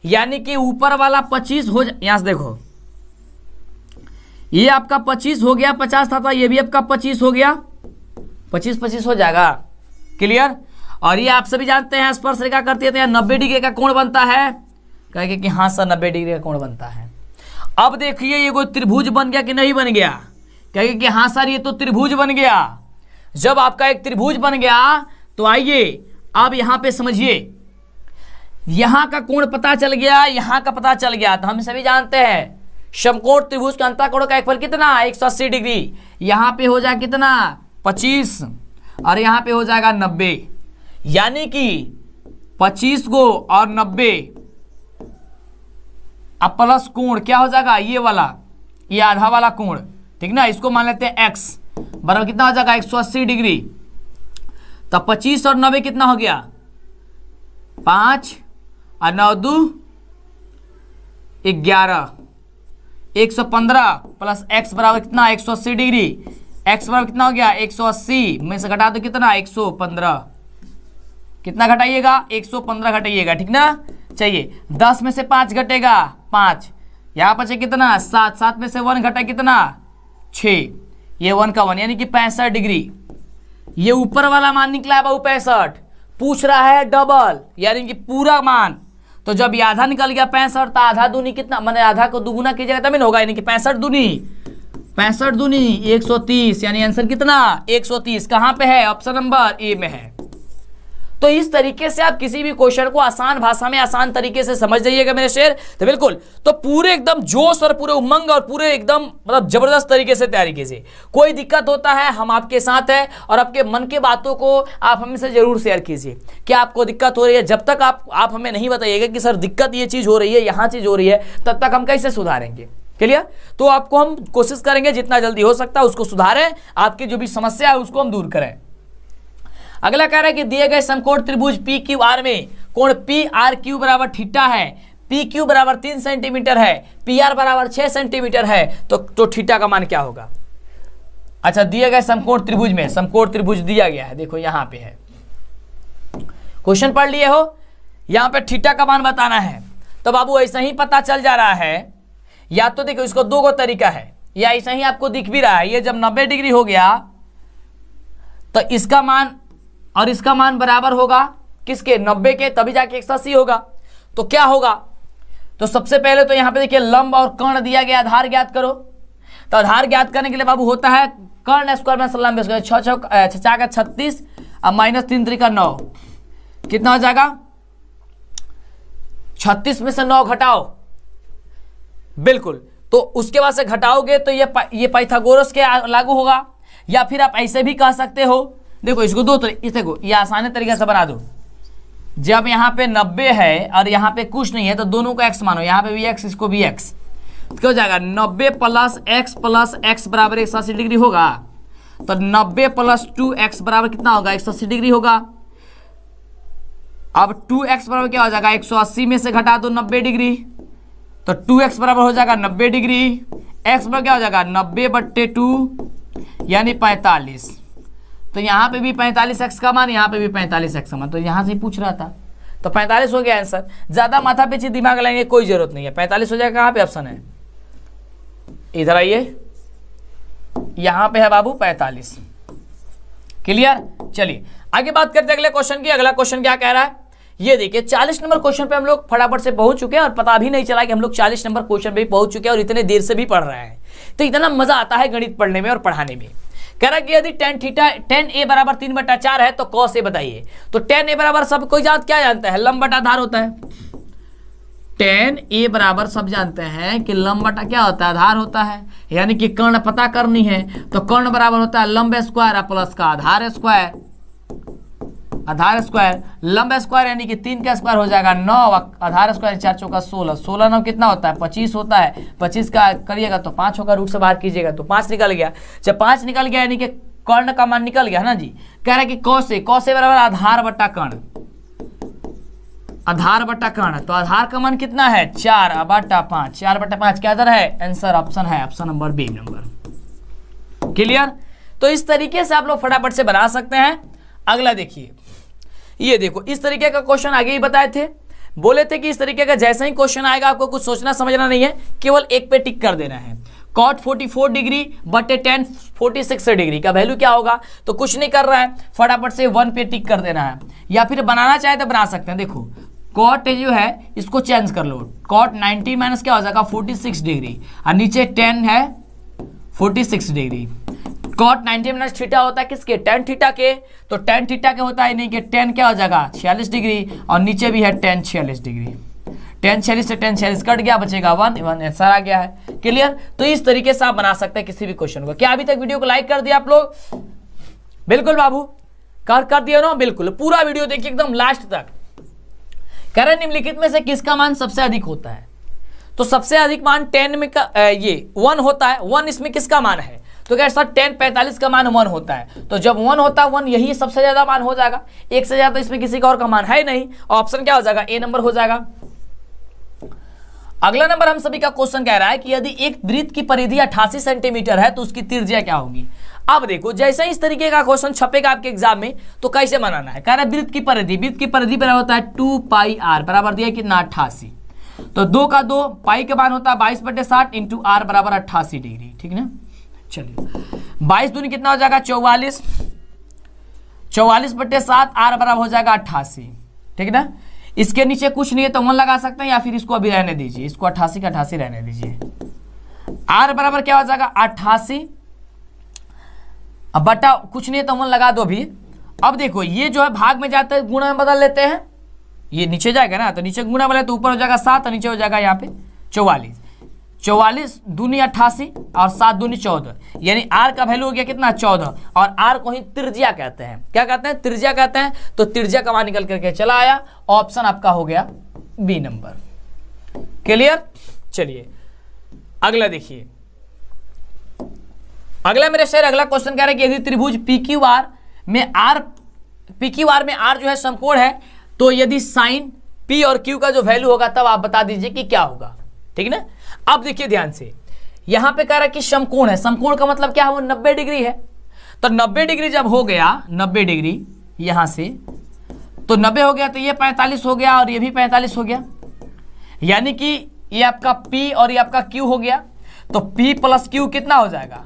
S1: यानी कि ऊपर वाला 25 हो यहां से देखो ये आपका 25 हो गया, 50 था ये भी आपका 25 हो गया, 25 हो जाएगा। क्लियर? और ये आप सभी जानते हैं स्पर्श रेखा करती है तो यहाँ 90 डिग्री का कोण बनता है। कहेंगे कि हाँ सर 90 डिग्री का कोण बनता है। अब देखिए ये कोई त्रिभुज बन गया कि नहीं बन गया? कहेंगे कि हाँ सर ये तो त्रिभुज बन गया। जब आपका एक त्रिभुज बन गया तो आइए अब यहाँ पे समझिए, यहाँ का कोण पता चल गया, यहाँ का पता चल गया। तो हम सभी जानते हैं समकोण त्रिभुज का अंतःकोण का एक कितना 180 डिग्री। यहाँ पे हो जाए कितना 25 और यहाँ पे हो जाएगा 90, यानी कि 25 को और 90 अब प्लस कोण क्या हो जाएगा ये वाला, ये आधा वाला कोण, ठीक ना। इसको मान लेते हैं x बराबर कितना हो जाएगा 180 डिग्री। तो 25 और 90 कितना हो गया 5 और 9 2 11, 115 प्लस x बराबर कितना 180 डिग्री। x बराबर कितना हो गया 180 में से घटा दो कितना 115, कितना घटाइएगा 115 घटाइएगा, ठीक ना। चाहिए 10 में से 5 घटेगा 5, यहाँ पर कितना 7, 7 में से 1 घटा कितना 6, ये 1 का 1 यानी कि 65 डिग्री। ये ऊपर वाला मान निकला है बाबू 65, पूछ रहा है डबल यानी कि पूरा मान। तो जब ये आधा निकल गया 65 तो आधा दूनी कितना, मैंने आधा को दुगुना कीजिएगा तभी होगा, यानी कि 65 दूनी 130, यानी आंसर कितना 130 कहां पे है ऑप्शन नंबर ए में है। तो इस तरीके से आप किसी भी क्वेश्चन को आसान भाषा में आसान तरीके से समझ जाइएगा मेरे शेर। तो बिल्कुल तो पूरे एकदम जोश और पूरे उमंग और पूरे एकदम मतलब जबरदस्त तरीके से तैयारी कीजिए। कोई दिक्कत होता है हम आपके साथ हैं और आपके मन के बातों को आप हमसे जरूर शेयर कीजिए। क्या आपको दिक्कत हो रही है, जब तक आप हमें नहीं बताइएगा कि सर दिक्कत ये चीज हो रही है, यहाँ चीज हो रही है, तब तक हम कैसे सुधारेंगे। क्लियर? तो आपको हम कोशिश करेंगे जितना जल्दी हो सकता है उसको सुधारें, आपकी जो भी समस्या है उसको हम दूर करें। अगला कह रहा है कि दिए गए समकोण त्रिभुज पी क्यू आर में कोण पी आर क्यू बराबर थीटा है, पी क्यू बराबर 3 सेंटीमीटर है, पी आर बराबर 6 सेंटीमीटर है, तो थीटा का मान क्या होगा। अच्छा दिए गए समकोण त्रिभुज में समकोण त्रिभुज दिया गया है, देखो यहां पे है, क्वेश्चन पढ़ लिए हो, यहां पे थीटा का मान बताना है। तो बाबू ऐसा ही पता चल जा रहा है, या तो देखो इसको दो गो तरीका है, या ऐसा ही आपको दिख भी रहा है। ये जब 90 डिग्री हो गया तो इसका मान और इसका मान बराबर होगा किसके 90 के, तभी जाके 180 होगा। तो क्या होगा, तो सबसे पहले तो यहां पे देखिए लंब और कर्ण दिया गया, आधार ज्ञात करो। तो आधार ज्ञात करने के लिए बाबू होता है कर्ण स्क्वायर में लंब स्क्वायर, 6 का 36 और माइनस 3 3 का 9, कितना हो जाएगा 36 में से 9 घटाओ, बिल्कुल। तो उसके बाद से घटाओगे तो ये पाइथागोरस के लागू होगा, या फिर आप ऐसे भी कह सकते हो, देखो इसको दो तरीके, को ये आसानी तरीके से बना दो। जब यहाँ पे 90 है और यहाँ पे कुछ नहीं है तो दोनों को x मानो, यहाँ पे भी x इसको भी x, तो क्या हो जाएगा 90 प्लस x बराबर 180 डिग्री होगा। तो 90 प्लस 2x बराबर कितना होगा 180 डिग्री होगा। अब 2x बराबर क्या हो जाएगा 180 में से घटा दो 90 डिग्री, तो 2x बराबर हो जाएगा 90 डिग्री। x बराबर क्या हो जाएगा 90/2 यानी 45। तो यहाँ पे भी 45x का मान, यहाँ पे भी 45x का मान, तो यहाँ से ही पूछ रहा था। तो 45 हो गया आंसर। ज्यादा माथा पीछे दिमाग लगाएंगे कोई जरूरत नहीं है, 45 हो जाएगा। कहाँ पे ऑप्शन है, इधर आइए, यहाँ पे है बाबू 45। क्लियर? चलिए आगे बात करते हैं अगले क्वेश्चन की। अगला क्वेश्चन क्या कह रहा है, ये देखिए 40 नंबर क्वेश्चन पे हम लोग फटाफट से पहुंच चुके हैं और पता भी नहीं चला कि हम लोग 40 नंबर क्वेश्चन पे पहुंच चुके हैं और इतने देर से भी पढ़ रहे हैं। तो इतना मजा आता है गणित पढ़ने में और पढ़ाने में। कह रहा है कि यदि tan a बराबर 3/4 है तो cos a बताइए। तो tan a बराबर सब कोई क्या जानता है, लंब बटा आधार होता है। tan a बराबर सब जानते हैं कि लंब बटा क्या होता है, आधार होता है। यानी कि कर्ण पता करनी है तो कर्ण बराबर होता है लंब स्क्वायर प्लस का आधार स्क्वायर। आधार स्क्वायर लंब स्क्वायर यानी कि 3 का स्क्वायर हो जाएगा 9, आधार स्क्वायर 4 चौका 16, 16 9 कितना होता है 25 होता है। 25 का करिएगा तो 5 होगा, रूट से बाहर कीजिएगा तो 5 निकल गया। जब 5 निकल गया यानी कि कर्ण का मान निकल गया ना जी। कह रहा है कि cos a बराबर आधार बटा कर्ण, आधार बटा कर्ण। तो आधार का मान कितना है 4/5, 4/5 क्या है आंसर, ऑप्शन है option number B number. Clear. तो इस तरीके से आप लोग फटाफट से बना सकते हैं। अगला देखिए, ये देखो इस तरीके का क्वेश्चन आगे ही बताए थे, बोले थे कि इस तरीके का जैसा ही क्वेश्चन आएगा आपको कुछ सोचना समझना नहीं है, केवल एक पे टिक कर देना है। cot 44 डिग्री बटे tan 46 डिग्री का वैल्यू क्या होगा, तो कुछ नहीं कर रहा है, फटाफट से 1 पे टिक कर देना है। या फिर बनाना चाहे तो बना सकते हैं। देखो cot जो है इसको चेंज कर लो, cot 90 माइनस क्या हो जाएगा 46 डिग्री और नीचे tan है 46 डिग्री। cot 90 माइनस थीटा होता है किसके, tan थीटा के। तो tan थीटा के होता है नहीं कि tan क्या हो जाएगा 46 डिग्री और नीचे भी है tan 46 डिग्री। tan 46 से tan 46 कट गया, बचेगा 1 आंसर आ गया है। क्लियर। तो इस तरीके से आप बना सकते हैं किसी भी क्वेश्चन को। क्या अभी तक वीडियो को लाइक कर दिया आप लोग, बिल्कुल बाबू कर दिया ना, बिल्कुल पूरा वीडियो देखिए एकदम लास्ट तक। कह रहे निम्नलिखित में से किसका मान सबसे अधिक होता है, तो सबसे अधिक मान 10 में का ये 1 होता है। 1 इसमें किसका मान है, तो क्या सर tan 45 का मान 1 होता है। तो जब 1 होता है 1 यही सबसे ज्यादा मान हो जाएगा, एक से ज्यादा इसमें किसी का और का मान है नहीं। ऑप्शन क्या हो जाएगा ए नंबर हो जाएगा। अगला नंबर हम सभी का क्वेश्चन कह रहा है कि यदि एक वृत्त की परिधि 88 सेंटीमीटर है तो उसकी त्रिज्या क्या होगी। अब देखो जैसे इस तरीके का क्वेश्चन छपेगा आपके एग्जाम में तो कैसे बनाना है। कह रहा है वृत्त की परिधि बराबर होता है 2πr बराबर दिया कितना 88। तो 2 का 2 पाई के मान होता है 22/60 इंटू आर बराबर 88 डिग्री। ठीक ना, चलिए 22 दूनी कितना हो जाएगा 44, 44/7 आर बराबर हो जाएगा 88। ठीक ना, इसके नीचे कुछ नहीं है तो 1 लगा सकते हैं या फिर इसको अभी रहने दीजिए, इसको 88 का 88 रहने दीजिए। आर बराबर क्या हो जाएगा 88 अब बटा कुछ नहीं है तो 1 लगा दो अभी। अब देखो ये जो है भाग में जाते हैं गुणा में बदल लेते हैं, ये नीचे जाएगा ना तो नीचे गुणा बदले तो ऊपर हो जाएगा 7 और नीचे हो जाएगा यहाँ पे 44। 44 दूनी 88 और 7 दूनी 14, यानी आर का वैल्यू हो गया कितना 14। और आर को ही त्रिज्या कहते हैं, क्या कहते हैं त्रिज्या कहते हैं। तो त्रिज्या का मान निकल करके चला आया, ऑप्शन आपका हो गया बी नंबर। क्लियर। चलिए अगला देखिए, अगला मेरे शेर अगला क्वेश्चन कह रहा है कि यदि त्रिभुज PQR में आर जो है समकोण है तो यदि साइन P और Q का जो वैल्यू होगा तब आप बता दीजिए कि क्या होगा। ठीक ना। अब देखिए ध्यान से, यहां पे कह रहा है कि समकोण है, समकोण का मतलब क्या है वो 90 डिग्री है। तो 90 डिग्री जब हो गया 90 डिग्री यहां से तो 90 हो गया तो ये 45 हो गया और ये भी 45 हो गया, यानी कि ये आपका P और ये आपका Q हो गया। तो P प्लस Q कितना हो जाएगा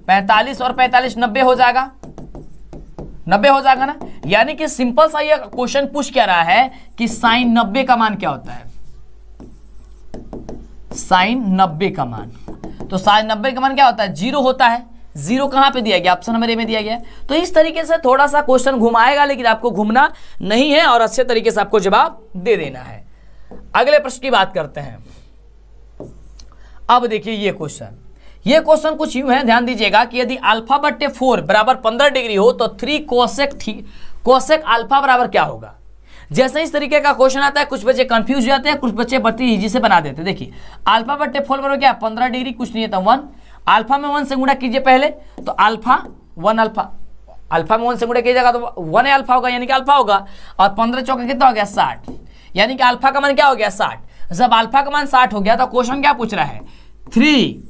S1: 45 और 45 90 हो जाएगा, 90 हो जाएगा ना। यानी कि सिंपल सा ये क्वेश्चन पूछ क्या रहा है कि साइन 90 का मान क्या होता है, साइन 90 का मान। तो साइन 90 का मान क्या होता है 0 होता है। 0 कहां पे दिया गया, ऑप्शन नंबर ए में दिया गया। तो इस तरीके से थोड़ा सा क्वेश्चन घुमाएगा लेकिन आपको घूमना नहीं है और अच्छे तरीके से आपको जवाब दे देना है। अगले प्रश्न की बात करते हैं। अब देखिए ये क्वेश्चन कुछ यूं है, ध्यान दीजिएगा कि यदि α/4 बराबर 15 डिग्री हो तो 3 कोसेक अल्फा बराबर क्या होगा। जैसे इस तरीके का क्वेश्चन आता है कुछ बच्चे कंफ्यूज हो जाते हैं, कुछ बच्चे बड़ी इजी से बना देते हैं। देखिए α/4 बराबर क्या 15 डिग्री, कुछ नहीं है तो 1। अल्फा में 1 से गुणा कीजिए पहले तो अल्फा 1 अल्फा में 1 से गुणा कीजिएगा तो 1 अल्फा होगा, यानी कि अल्फा होगा। और 15 चौका कितना हो गया 60, यानी कि अल्फा का मान क्या हो गया 60। जब अल्फा का मान 60 हो गया तो क्वेश्चन क्या पूछ रहा है 3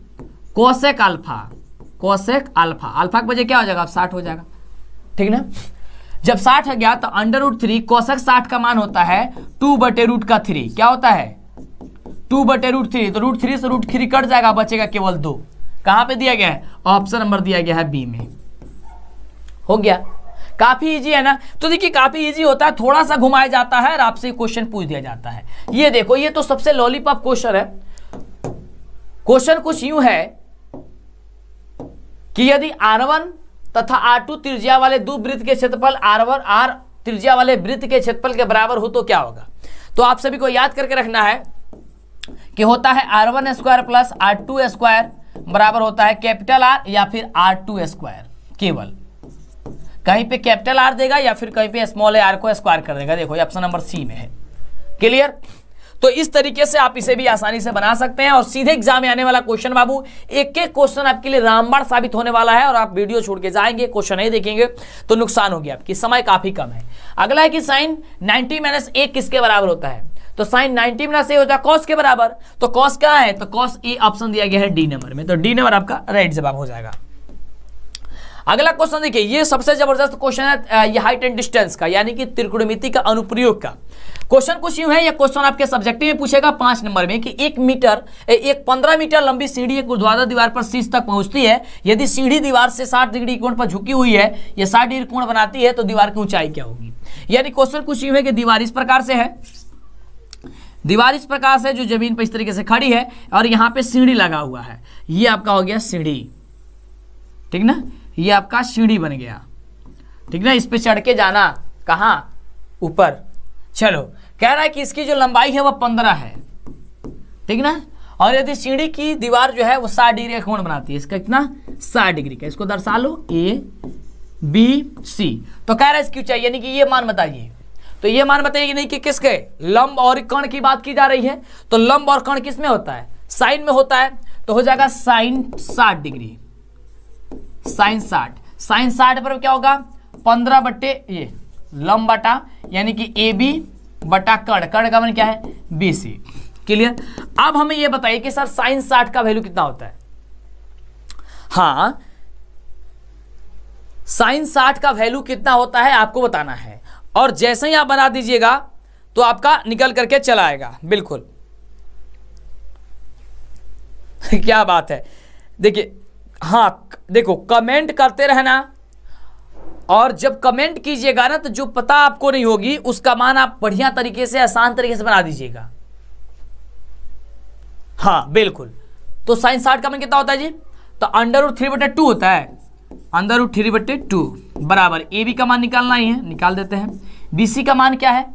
S1: कोसेक अल्फा, अल्फा के बजाय क्या हो जाएगा 60 हो जाएगा। ठीक ना। जब 60 हो गया तो √3 कोसेक 60 का मान होता है 2/√3, क्या होता है 2/√3। तो √3 से √3 कट जाएगा, बचेगा केवल 2। कहां पे दिया गया है, ऑप्शन नंबर दिया गया है बी में। हो गया, काफी इजी है ना। तो देखिए काफी इजी होता है, थोड़ा सा घुमाया जाता है और आपसे क्वेश्चन पूछ दिया जाता है। ये देखो ये तो सबसे लॉलीपॉप क्वेश्चन है। क्वेश्चन कुछ यूं है कि यदि R1 तथा R2 त्रिज्या वाले दो वृत्त के क्षेत्रफल R1 R त्रिज्या वाले वृत्त के क्षेत्रफल के बराबर हो तो क्या होगा। तो आप सभी को याद करके रखना है कि होता है R1 square plus R2 square बराबर होता है कैपिटल R या फिर R2 स्क्वायर। केवल कहीं पे कैपिटल R देगा या फिर कहीं पे स्मॉल R को स्क्वायर कर देगा। देखो ये ऑप्शन नंबर सी में है। क्लियर। तो इस तरीके से आप इसे भी आसानी से बना सकते हैं और सीधे एग्जाम में आने वाला क्वेश्चन बाबू एक एक क्वेश्चन आपके लिए रामबाण साबित होने वाला है और आप वीडियो छोड़ के जाएंगे, क्वेश्चन नहीं देखेंगे तो नुकसान होगी आपकी, समय काफी कम है। अगला है कि साइन 90 माइनस ए किसके बराबर होता है। तो साइन 90 माइनस ए होता है कॉस के बराबर। तो कॉस क्या है, तो कॉस ए ऑप्शन दिया गया है डी नंबर में, तो डी नंबर आपका राइट जवाब हो जाएगा। अगला क्वेश्चन देखिए, ये सबसे जबरदस्त क्वेश्चन है ये हाइट एंड डिस्टेंस का, यानी कि त्रिकोणमिति का अनुप्रयोग का। क्वेश्चन कुछ यूं है, ये क्वेश्चन आपके सब्जेक्टिव में पूछेगा 5 नंबर में कि एक 15 मीटर लंबी सीढ़ी एक ऊर्ध्वाधर दीवार पर शीर्ष तक पहुंचती है। यदि सीढ़ी दीवार से 60 डिग्री कोण पर झुकी हुई है, ये 60 डिग्री कोण बनाती है तो दीवार की ऊंचाई क्या होगी। यानी क्वेश्चन कुछ यूं है कि दीवार इस प्रकार से है, दीवार इस प्रकार से जो जमीन पर इस तरीके से खड़ी है और यहाँ पे सीढ़ी लगा हुआ है, ये आपका हो गया सीढ़ी, ठीक ना, ये आपका सीढ़ी बन गया, ठीक ना। इस पे चढ़ के जाना कहाँ, ऊपर। चलो कह रहा है कि इसकी जो लंबाई है वो 15 है, ठीक ना, और यदि सीढ़ी की दीवार जो है वो 60 डिग्री का कोण बनाती है, इसका कितना 60 डिग्री का, इसको दर्शा लो ए बी सी। तो कह रहा है इसकी ऊंचाई, यानी कि ये मान बताइए। तो ये मान बताइए कि नहीं कि किसके, लंब और कर्ण की बात की जा रही है। तो लंब और कर्ण किस में होता है, साइन में होता है, तो हो जाएगा साइन 60 डिग्री, साइन 60, साइन 60 पर क्या होगा 15 बट्टे ये लंब बटा, यानी कि ए बी बटा कर्ण, कर्ण का मान क्या है बी सी। क्लियर। अब हमें ये बताइए कि सर साइन 60 का वैल्यू कितना होता है। हाँ, साइन 60 का वैल्यू कितना होता है आपको बताना है, और जैसे ही आप बना दीजिएगा तो आपका निकल करके चला आएगा। बिल्कुल क्या बात है। देखिए, हाँ देखो, कमेंट करते रहना, और जब कमेंट कीजिएगा ना तो जो पता आपको नहीं होगी उसका मान आप बढ़िया तरीके से, आसान तरीके से बना दीजिएगा। हाँ बिल्कुल। तो साइन 60 का मान कितना होता है जी, तो √3/2 होता है, √3/2 बराबर ए बी का मान निकालना ही है, निकाल देते हैं। बी सी का मान क्या है,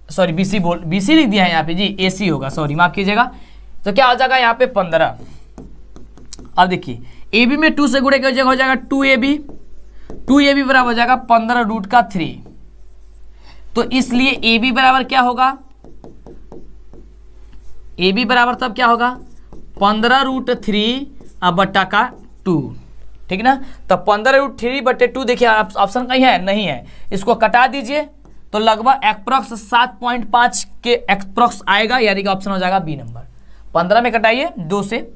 S1: सॉरी बी सी लिख दिया है यहाँ पे जी, ए सी होगा, सॉरी माफ कीजिएगा। तो क्या हो जाएगा यहाँ पे 15। अब देखिए ए बी में 2 से गुणे की जगह हो जाएगा 2ab बराबर हो जाएगा 15√3। तो इसलिए ए बी बराबर क्या होगा, ए बी बराबर तब क्या होगा 15√3/2, ठीक ना। तो 15√3/2 देखिए ऑप्शन कहीं है, नहीं है, इसको कटा दीजिए तो लगभग एप्रोक्स 7.5 के एप्रोक्स आएगा, यानी कि ऑप्शन हो जाएगा बी नंबर। 15 में कटाइए 2 से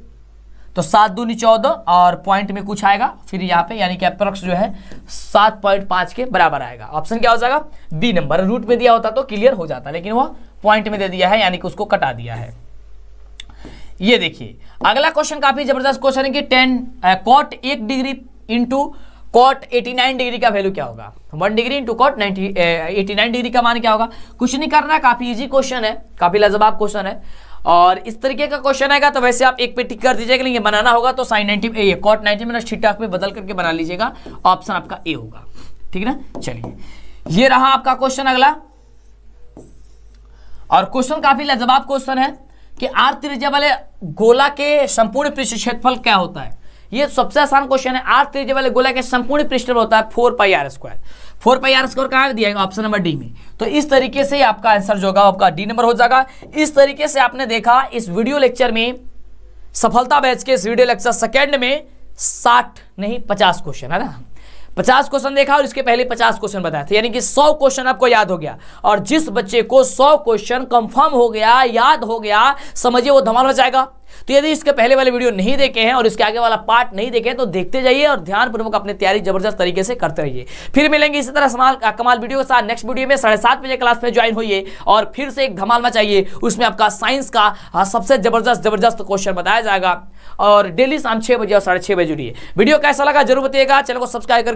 S1: तो 7 दूनी 14 और पॉइंट में कुछ आएगा फिर यहाँ पे, यानी कि अप्रोक्स जो है 7.5 के बराबर आएगा। ऑप्शन क्या हो जाएगा बी नंबर। रूट में दिया होता तो क्लियर हो जाता, लेकिन वो पॉइंट में दे दिया है, यानी कि उसको कटा दिया है। ये देखिए अगला क्वेश्चन काफी जबरदस्त क्वेश्चन है कि cot 1 degree into cot 89 degree का वैल्यू क्या होगा। 1 डिग्री इंटू cot 89 डिग्री का मान क्या होगा। कुछ नहीं करना, काफी इजी क्वेश्चन है, काफी लाजवाब क्वेश्चन है, और इस तरीके का क्वेश्चन आएगा तो वैसे आप एक पे टिक कर दीजिएगा, लेकिन बनाना होगा तो साइन 90 ये cot 90 माइनस थीटा पे बदल करके बना लीजिएगा, ऑप्शन आपका ए होगा, ठीक ना। चलिए ये रहा आपका क्वेश्चन अगला, और क्वेश्चन काफी लाजवाब क्वेश्चन है कि आर त्रिज्या वाले गोला के संपूर्ण पृष्ठ क्षेत्रफल क्या होता है। ये सबसे आसान क्वेश्चन है। आर त्रिज्या वाले गोला के संपूर्ण पृष्ठफल होता है 4πr²। 4πr² कहाँ दिया है, ऑप्शन नंबर डी में। तो इस तरीके से आपका आंसर जो होगा आपका डी नंबर हो जाएगा। इस तरीके से आपने देखा इस वीडियो लेक्चर में, सफलता बैच के इस वीडियो लेक्चर सेकेंड में 60 नहीं 50 क्वेश्चन है ना, 50 क्वेश्चन देखा और इसके पहले 50 क्वेश्चन बताए थे, यानी कि 100 क्वेश्चन आपको याद हो गया। और जिस बच्चे को 100 क्वेश्चन कंफर्म हो गया, याद हो गया, समझिए वो धमाल हो जाएगा। तो यदि इसके पहले वाले वीडियो नहीं देखे हैं और इसके आगे वाला पार्ट नहीं देखे हैं तो देखते जाइए और ध्यानपूर्वक अपनी तैयारी जबरदस्त तरीके से करते रहिए। फिर मिलेंगे इसी तरह कमाल वीडियो के साथ नेक्स्ट वीडियो में। 7:30 बजे क्लास में ज्वाइन होइए और फिर से एक धमाल मचाइए। उसमें आपका साइंस का सबसे जबरदस्त क्वेश्चन बताया जाएगा, और डेली शाम 6 बजे और 6:30 बजे जुड़िए। वीडियो कैसा लगा जरूर बताइएगा, चैनल को सब्सक्राइब कर